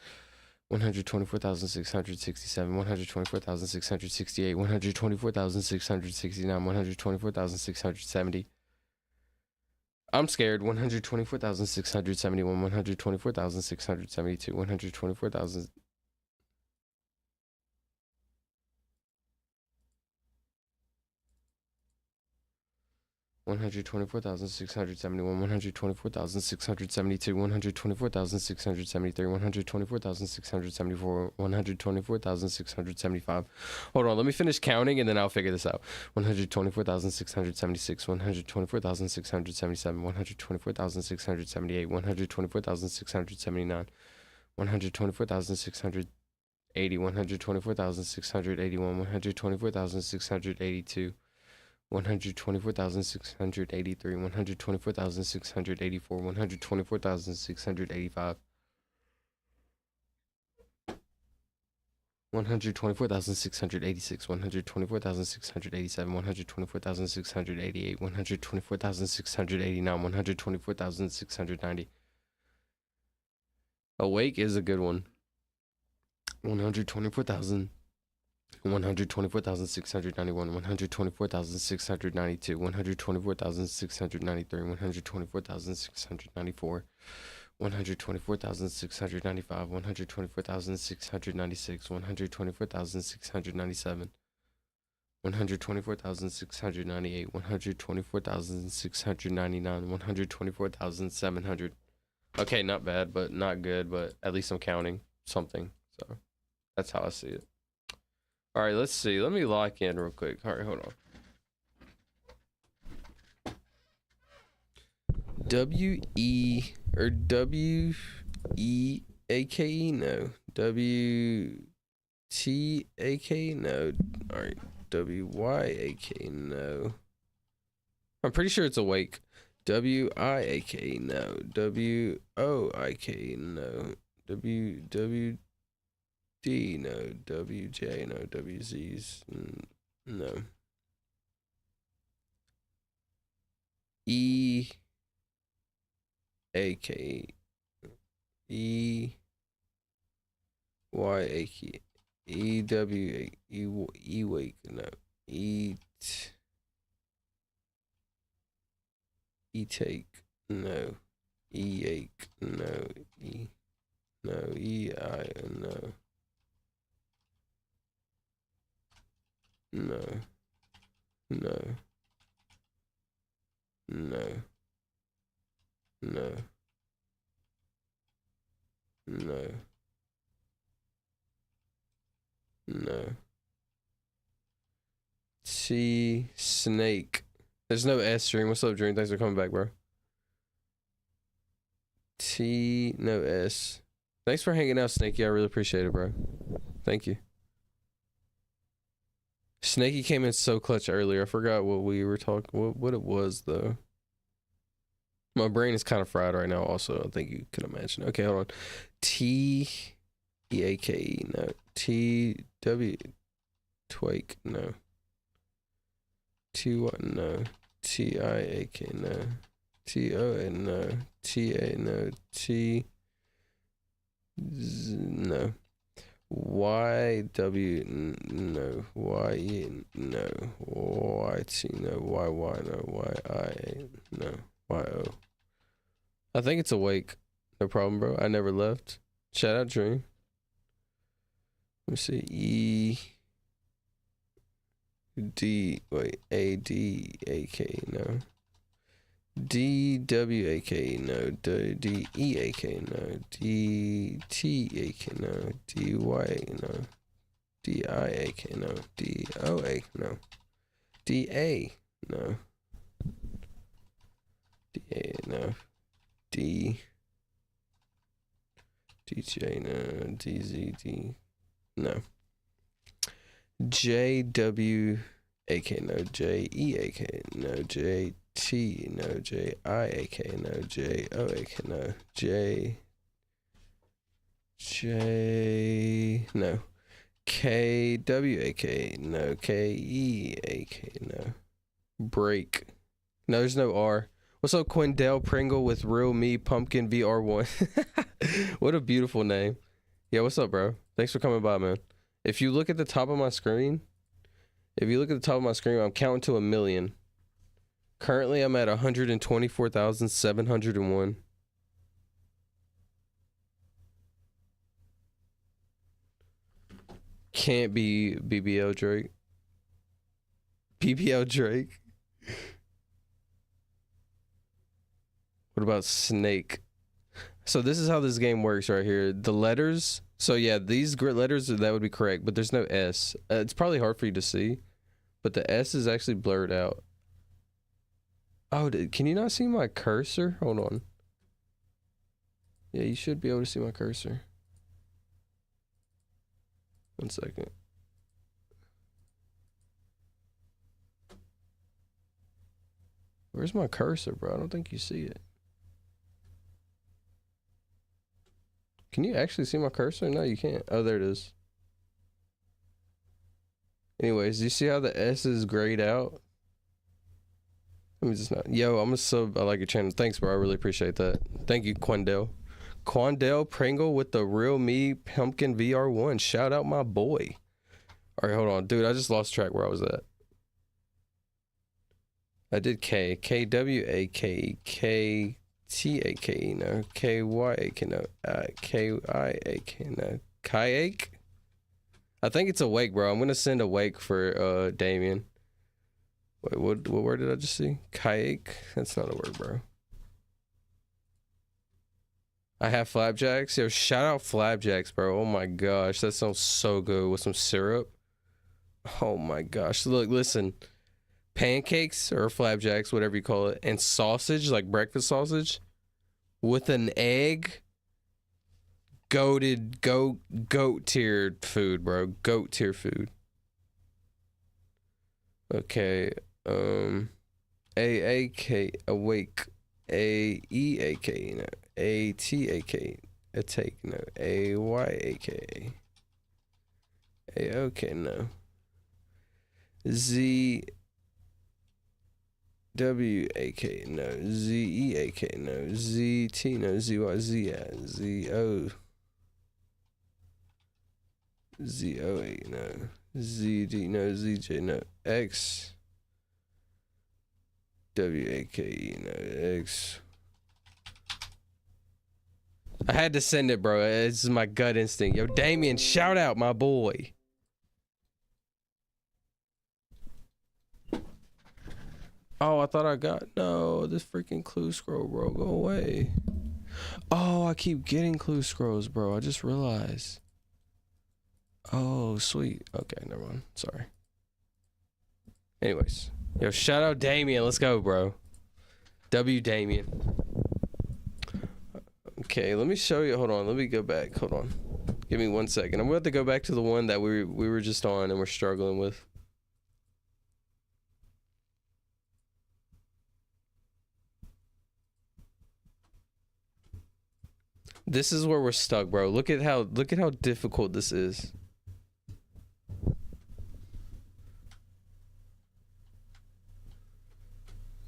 124,667, 124,668, 124,669, 124,670. I'm scared. 124,671, 124,672, 124,000. 124,671, 124,672, 124,673, 124,674, 124,675. Hold on, let me finish counting and then I'll figure this out. 124,676, 124,677, 124,678, 124,679, 124,680, 124,681, 124,682. 124,683, 124,684, 124,685, 124,686, 124,687, 124,688, 124,689, 124,690. Awake is a good one. 124,000. 124,691, 124,692, 124,693, 124,694, 124,695, 124,696, 124,697, 124,698, 124,699, 124,700. Okay, not bad, but not good, but at least I'm counting something. So that's how I see it. All right, let's see. Let me lock in real quick. All right, hold on. W-E or W-E-A-K-E? No. W-T-A-K? No. All right. W-Y-A-K? No. I'm pretty sure it's awake. W-I-A-K? No. W-O-I-K? No. W-W... D, no. WJ, no. WZ's, no. E, A, K, E, Y, A, K, E, W, A, E, wake, no. E, E, take, no. E, ache, no. E, no. E, I, no. No. No. No. No. No. No. T, snake. There's no S, Dream. What's up, Dream? Thanks for coming back, bro. T, no S. Thanks for hanging out, Snaky. I really appreciate it, bro. Thank you. Snaky came in so clutch earlier. I forgot what we were talking, what it was though. My brain is kind of fried right now. Also, I think you can imagine. Okay, hold on. T E A K E, no. T W Twake, no. T what? No. T I A K, no. T O A, no. T A, no. T Z, no. Y W, no. Y E, no. Y T, no. Y Y, no. Y I A, no. Y O. I think it's awake. No problem, bro. I never left. Shout out, Dream. Let me see. E D, wait. A D A K, no. D W A K, no. D E A K, no. D T A K, no. D Y, no. D I A K, no. D O A, no. D A, no. D A, no. D DJ, no. D Z D, no. J W A K, no. J E A K, no. J T, no. J I A K, no. J O A K, no. J, no. K W A K, no. K E A K, no. Break. No, there's no R. What's up, Quindell Pringle with Real Me Pumpkin VR1? What a beautiful name. Yeah, what's up, bro? Thanks for coming by, man. If you look at the top of my screen, I'm counting to 1,000,000. Currently, I'm at 124,701. Can't be BBL Drake. BBL Drake. What about Snake? So this is how this game works right here. The letters. So yeah, these grid letters, that would be correct, but there's no S. It's probably hard for you to see, but the S is actually blurred out. Oh, can you not see my cursor? Hold on. Yeah, you should be able to see my cursor. 1 second. Where's my cursor, bro? I don't think you see it. Can you actually see my cursor? No, you can't. Oh, there it is. Anyways, do you see how the S is grayed out? Let me just not. Yo, I'm a sub. I like your channel. Thanks, bro. I really appreciate that. Thank you, Quandel. Quandel Pringle with the real me pumpkin VR1. Shout out my boy. All right, hold on, dude. I just lost track where I was at. I did K. KWAK. KTAK. No. KYAK. No. KIAK. No. Kayak? I think it's awake, bro. I'm gonna send awake for Damien. Wait, what word did I just see? Kayak? That's not a word, bro. I have flapjacks. Yo, shout out flapjacks, bro. Oh my gosh, that sounds so good with some syrup. Oh my gosh. Look, listen. Pancakes or flapjacks, whatever you call it, and sausage, like breakfast sausage, with an egg. Goated, goat tiered food, bro. Goat tier food. Okay. AAK awake. AEAK, no. ATAK a take, no. AYAK. Okay, no. ZWAK, no. ZEAK, no. ZT, no. ZYZ, ZO. ZO8, no. ZD, no. ZJ, no. X. WAKE, no. X. I had to send it, bro. This is my gut instinct. Yo, Damien, shout out, my boy. Oh, I thought I got... No, this freaking clue scroll, bro. Go away. Oh, I keep getting clue scrolls, bro. I just realized. Oh, sweet. Okay, never mind. Sorry. Anyways. Yo, shout out Damien. Let's go, bro. W Damien. Okay, let me show you. Hold on. Let me go back. Hold on. Give me 1 second. I'm about to go back to the one that we were just on and we're struggling with. This is where we're stuck, bro. Look at how difficult this is.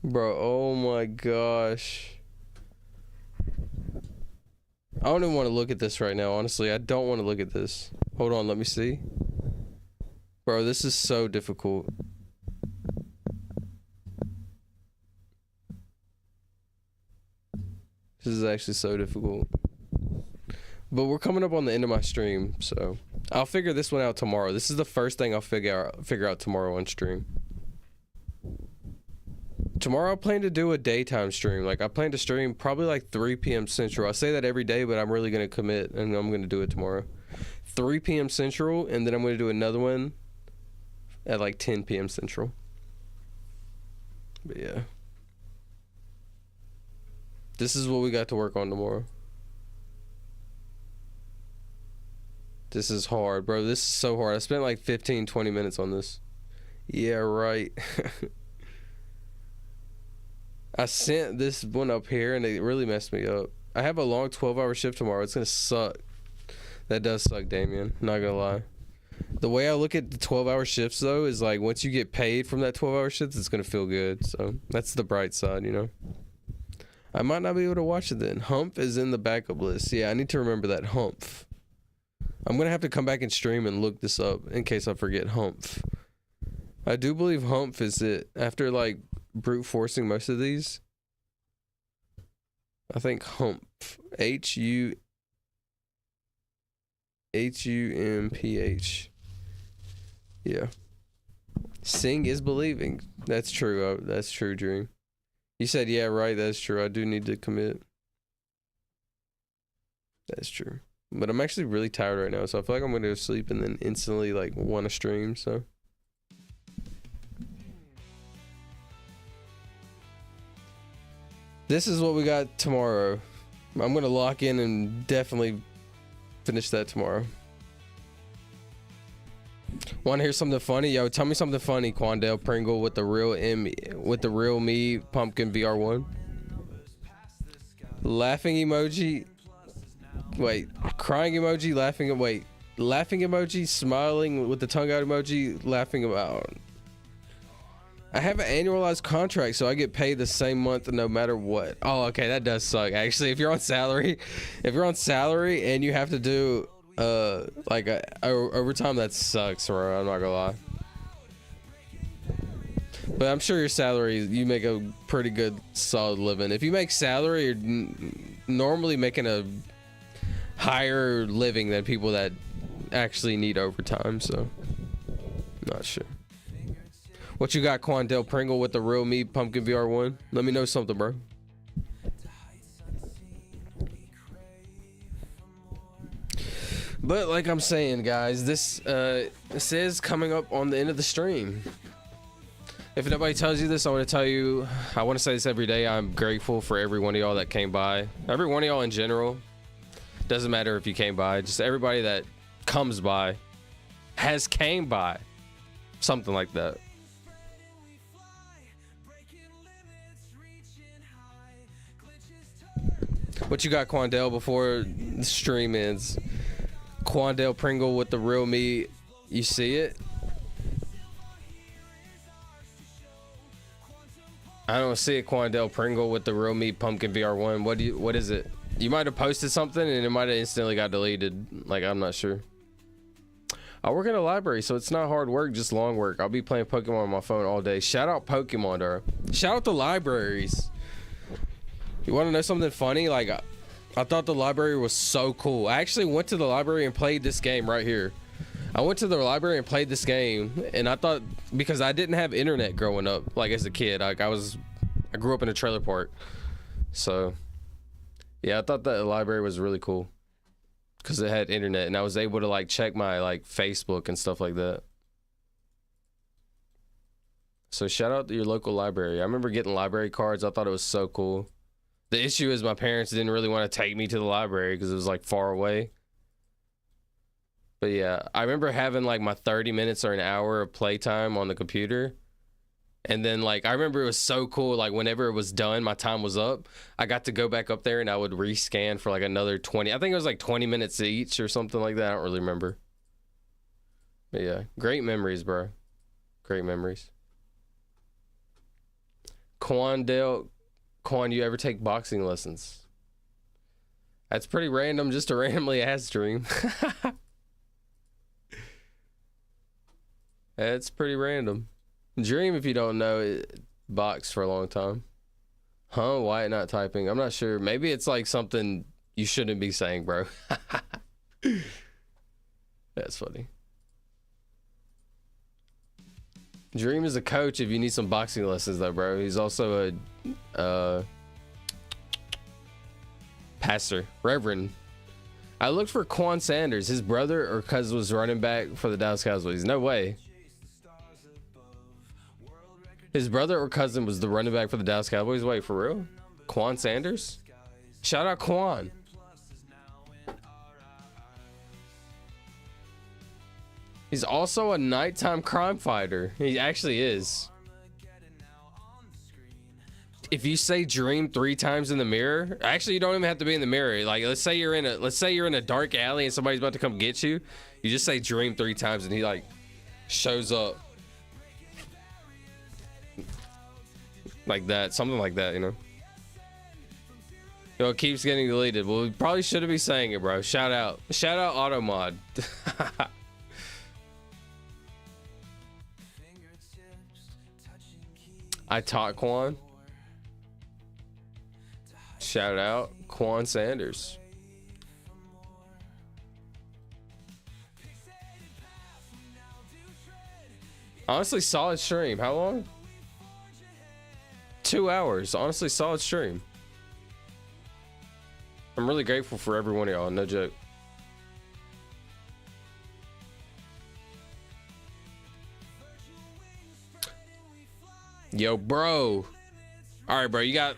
Bro, oh my gosh. I don't even want to look at this right now, honestly. I don't want to look at this. Hold on, let me see. Bro, this is so difficult. This is actually so difficult. But we're coming up on the end of my stream, so I'll figure this one out tomorrow. This is the first thing I'll figure out tomorrow on stream. Tomorrow I plan to do a daytime stream. Like I plan to stream probably like 3 p.m. Central. I say that every day, but I'm really gonna commit and I'm gonna do it tomorrow. 3 p.m. Central, and then I'm gonna do another one at like 10 p.m. Central. But yeah. This is what we got to work on tomorrow. This is hard, bro. This is so hard. I spent like 15, 20 minutes on this. Yeah, right. I sent this one up here and it really messed me up. I have a long 12-hour shift tomorrow. It's gonna suck. That does suck, Damien. Not gonna lie. The way I look at the 12-hour shifts though is like once you get paid from that 12-hour shift, it's gonna feel good. So that's the bright side, you know. I might not be able to watch it then. Humph is in the backup list. Yeah, I need to remember that. Humph. I'm gonna have to come back and stream and look this up in case I forget. Humph. I do believe Humph is it. After like brute forcing most of these, I think Humph. Humph. Yeah. Seeing is believing. That's true. That's true, Dream. You said, yeah, right. That's true. I do need to commit. That's true. But I'm actually really tired right now, so I feel like I'm going to go sleep and then instantly like want to stream, so. This is what we got tomorrow. I'm going to lock in and definitely finish that tomorrow. Want to hear something funny? Yo, tell me something funny, Quandale Pringle with the real me pumpkin VR1. Laughing emoji. Wait, crying emoji, laughing emoji, smiling with the tongue out emoji, laughing about. I have an annualized contract, so I get paid the same month no matter what. Oh, okay, that does suck. Actually, if you're on salary and you have to do like overtime, that sucks, bro. I'm not gonna lie. But I'm sure your salary, you make a pretty good solid living. If you make salary, you're normally making a higher living than people that actually need overtime, so not sure. What you got, Quandale Pringle with the real me pumpkin VR1? Let me know something, bro. But like I'm saying, guys, this is coming up on the end of the stream. If nobody tells you this, I want to tell you, I want to say this every day. I'm grateful for every one of y'all that came by. Every one of y'all in general. Doesn't matter if you came by, just everybody that comes by has came by. Something like that. What you got, Quandale, before the stream ends? Quandale Pringle with the real me. You see it? I don't see it, Quandale Pringle with the real me pumpkin VR1. What is it? You might have posted something and it might have instantly got deleted. Like, I'm not sure. I work in a library, so it's not hard work, just long work. I'll be playing Pokemon on my phone all day. Shout out Pokemon, bro. Shout out the libraries. You want to know something funny? Like, I thought the library was so cool. I actually went to the library and played this game right here. I went to the library and played this game, and I thought, because I didn't have internet growing up, like as a kid, like I grew up in a trailer park. So yeah, I thought that the library was really cool because it had internet and I was able to like check my like Facebook and stuff like that. So shout out to your local library. I remember getting library cards. I thought it was so cool. The issue is my parents didn't really want to take me to the library because it was like far away. But yeah, I remember having like my 30 minutes or an hour of playtime on the computer. And then like, I remember it was so cool. Like whenever it was done, my time was up. I got to go back up there and I would rescan for like another 20. I think it was like 20 minutes each or something like that. I don't really remember. But yeah, great memories, bro. Great memories. Quan, you ever take boxing lessons? That's pretty random, just to randomly ask Dream. That's pretty random. Dream, if you don't know, it boxed for a long time. Huh? Why not typing? I'm not sure. Maybe it's like something you shouldn't be saying, bro. That's funny. Dream is a coach if you need some boxing lessons, though, bro. He's also a pastor, reverend. I looked for Quan Sanders. His brother or cousin was running back for the Dallas Cowboys. No way. His brother or cousin was the running back for the Dallas Cowboys. Wait, for real? Quan Sanders? Shout out Quan. He's also a nighttime crime fighter. He actually is. If you say Dream 3 times in the mirror, actually you don't even have to be in the mirror. Like let's say you're in a dark alley and somebody's about to come get you. You just say Dream 3 times and he like shows up. Like that, something like that, you know. Yo, it keeps getting deleted. Well, we probably shouldn't be saying it, bro. Shout out Automod. I taught Quan. Shout out Quan Sanders. Honestly, solid stream. How long? 2 hours. Honestly, solid stream. I'm really grateful for every one of y'all. No joke. Yo, bro. All right, bro. You got...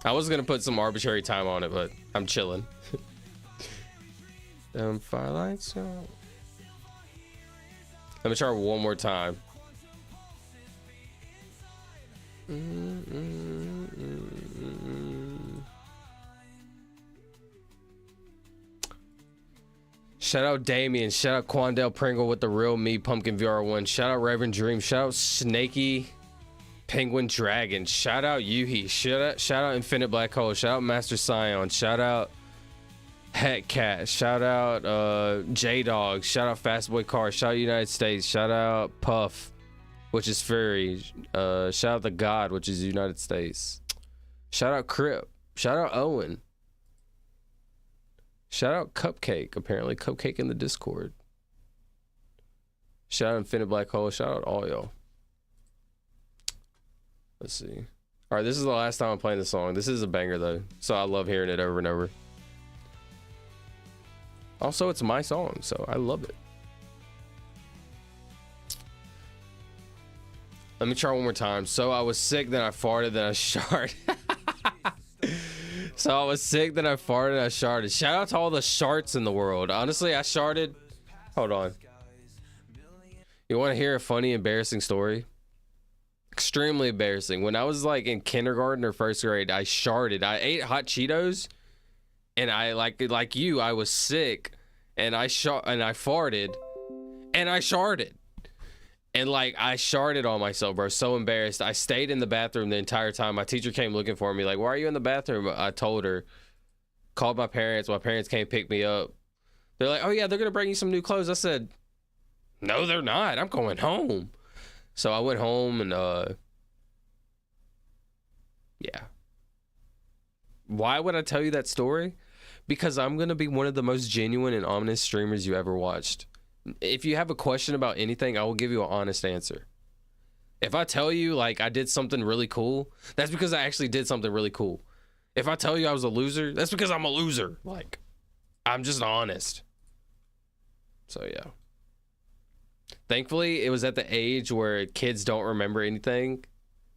I was going to put some arbitrary time on it, but I'm chilling. Firelights. Let me try one more time. Shout out Damien. Shout out Quandale Pringle with the real me Pumpkin VR1. Shout out Reverend Dream. Shout out Snaky Penguin Dragon. Shout out Yuhi. Shout out Infinite Black Hole. Shout out Master Scion. Shout out Heck Cat. Shout out J Dog. Shout out Fastboy Car. Shout out United States. Shout out Puff, which is Furry. Shout out the God, which is United States. Shout out Crip. Shout out Owen. Shout out Cupcake. Apparently Cupcake in the Discord. Shout out Infinite Black Hole. Shout out all y'all. Let's see. All right, this is the last time I'm playing this song. This is a banger though, so I love hearing it over and over. Also, it's my song, so I love it. Let me try one more time. So I was sick, then I farted, then I sharted. So I was sick, then I farted, I sharted. Shout out to all the sharts in the world. Honestly, I sharted. Hold on. You want to hear a funny, embarrassing story? Extremely embarrassing. When I was like in kindergarten or first grade, I sharted. I ate hot Cheetos, and I like you, I was sick, and I farted, and I sharted. And like I sharted on myself, bro. So embarrassed. I stayed in the bathroom the entire time. My teacher came looking for me. Like, why are you in the bathroom? I told her. Called my parents. My parents came pick me up. They're like, oh yeah, they're gonna bring you some new clothes. I said, no, they're not. I'm going home. So I went home and yeah. Why would I tell you that story? Because I'm gonna be one of the most genuine and honest streamers you ever watched. If you have a question about anything, I will give you an honest answer. If I tell you like I did something really cool, that's because I actually did something really cool. If I tell you I was a loser, that's because I'm a loser. Like, I'm just honest. So yeah. Thankfully, it was at the age where kids don't remember anything.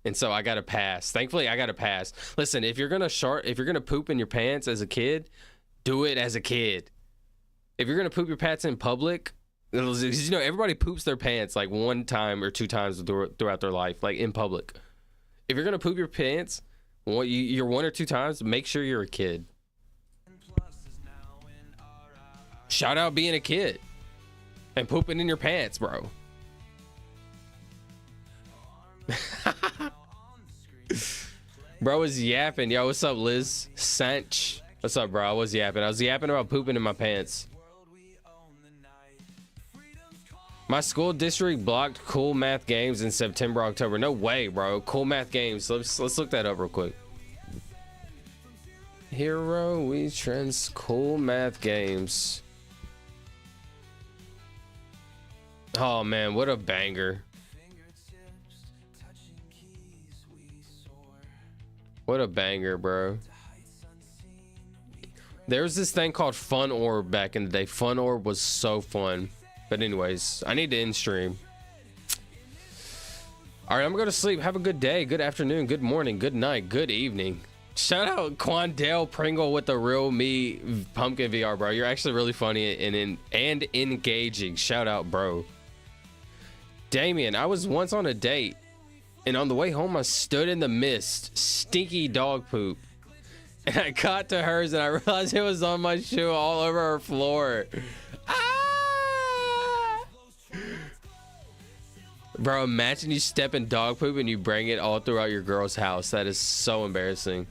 And so I got a pass. Thankfully, I got a pass. Listen, if you're going to poop in your pants as a kid, do it as a kid. If you're going to poop your pants in public, you know, everybody poops their pants like one time or two times throughout their life, like in public. If you're going to poop your pants, you're one or two times, make sure you're a kid. Shout out being a kid and pooping in your pants, bro. Bro was yapping. Yo, what's up, Liz? Sanch. What's up, bro? I was yapping. I was yapping about pooping in my pants. My school district blocked Cool Math Games in September, October. No way, bro. Cool Math Games. Let's look that up real quick. Hero We Trends Cool Math Games. Oh man, what a banger. What a banger, bro. There was this thing called Fun Orb back in the day. Fun Orb was so fun. But anyways, I need to end stream. All right, I'm gonna go to sleep. Have a good day, good afternoon, good morning, good night, good evening. Shout out Quandale Pringle with the real me Pumpkin VR, bro. You're actually really funny and engaging. Shout out, bro. Damien, I was once on a date, and on the way home, I stood in the mist, stinky dog poop. And I got to hers, and I realized it was on my shoe all over her floor. Ah! Bro, imagine you step in dog poop and you bring it all throughout your girl's house. That is so embarrassing.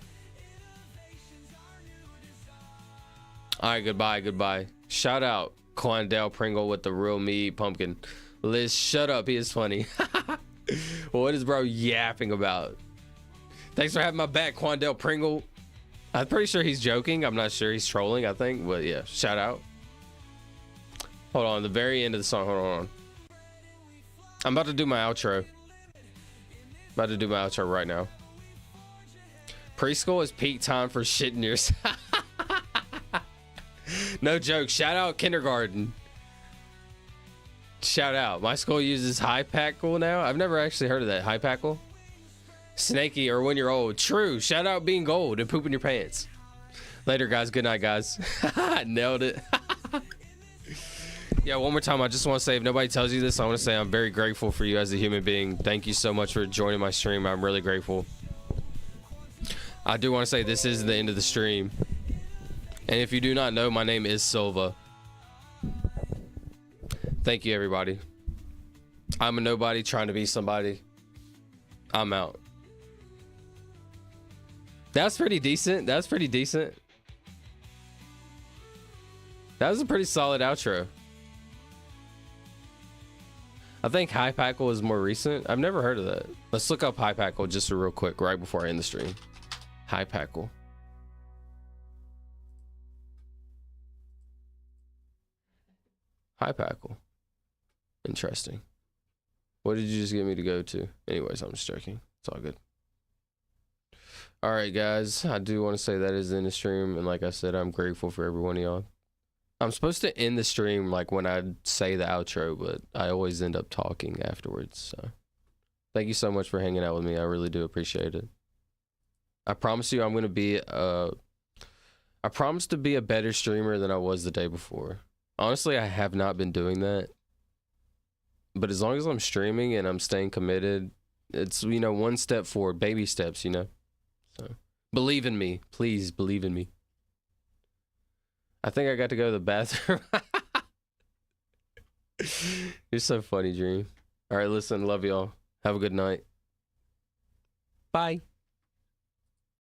All right, goodbye. Shout out Quandale Pringle with the real meat pumpkin. Liz, shut up. He is funny. What is bro yapping about? Thanks for having my back, Quandale Pringle. I'm pretty sure he's joking. I'm not sure he's trolling, I think. But yeah, shout out. Hold on, the very end of the song. Hold on. I'm about to do my outro. Right now. Preschool is peak time for shitting yourself. No joke. Shout out kindergarten. Shout out. My school uses Hypackle now. I've never actually heard of that. Hypackle? Snaky or when you're old. True. Shout out being gold and pooping your pants. Later, guys. Good night, guys. Nailed it. Yeah, one more time, I just want to say, if nobody tells you this, I want to say I'm very grateful for you as a human being. Thank you so much for joining my stream. I'm really grateful. I do want to say this is the end of the stream. And if you do not know, my name is Silva. Thank you, everybody. I'm a nobody trying to be somebody. I'm out. That's pretty decent. That was a pretty solid outro. I think Hypackle is more recent. I've never heard of that. Let's look up Hypackle just real quick right before I end the stream. Hypackle. Hypackle. Interesting. What did you just get me to go to? Anyways, I'm just joking. It's all good. All right, guys. I do want to say that is the end of the stream. And like I said, I'm grateful for every one of y'all. I'm supposed to end the stream like when I say the outro, but I always end up talking afterwards. So thank you so much for hanging out with me. I really do appreciate it. I promise you I'm going to be I promise to be a better streamer than I was the day before. Honestly, I have not been doing that. But as long as I'm streaming and I'm staying committed, it's, you know, one step forward, baby steps, you know. So believe in me. Please believe in me. I think I got to go to the bathroom. You're so funny, Dream. All right, listen, love y'all. Have a good night. Bye.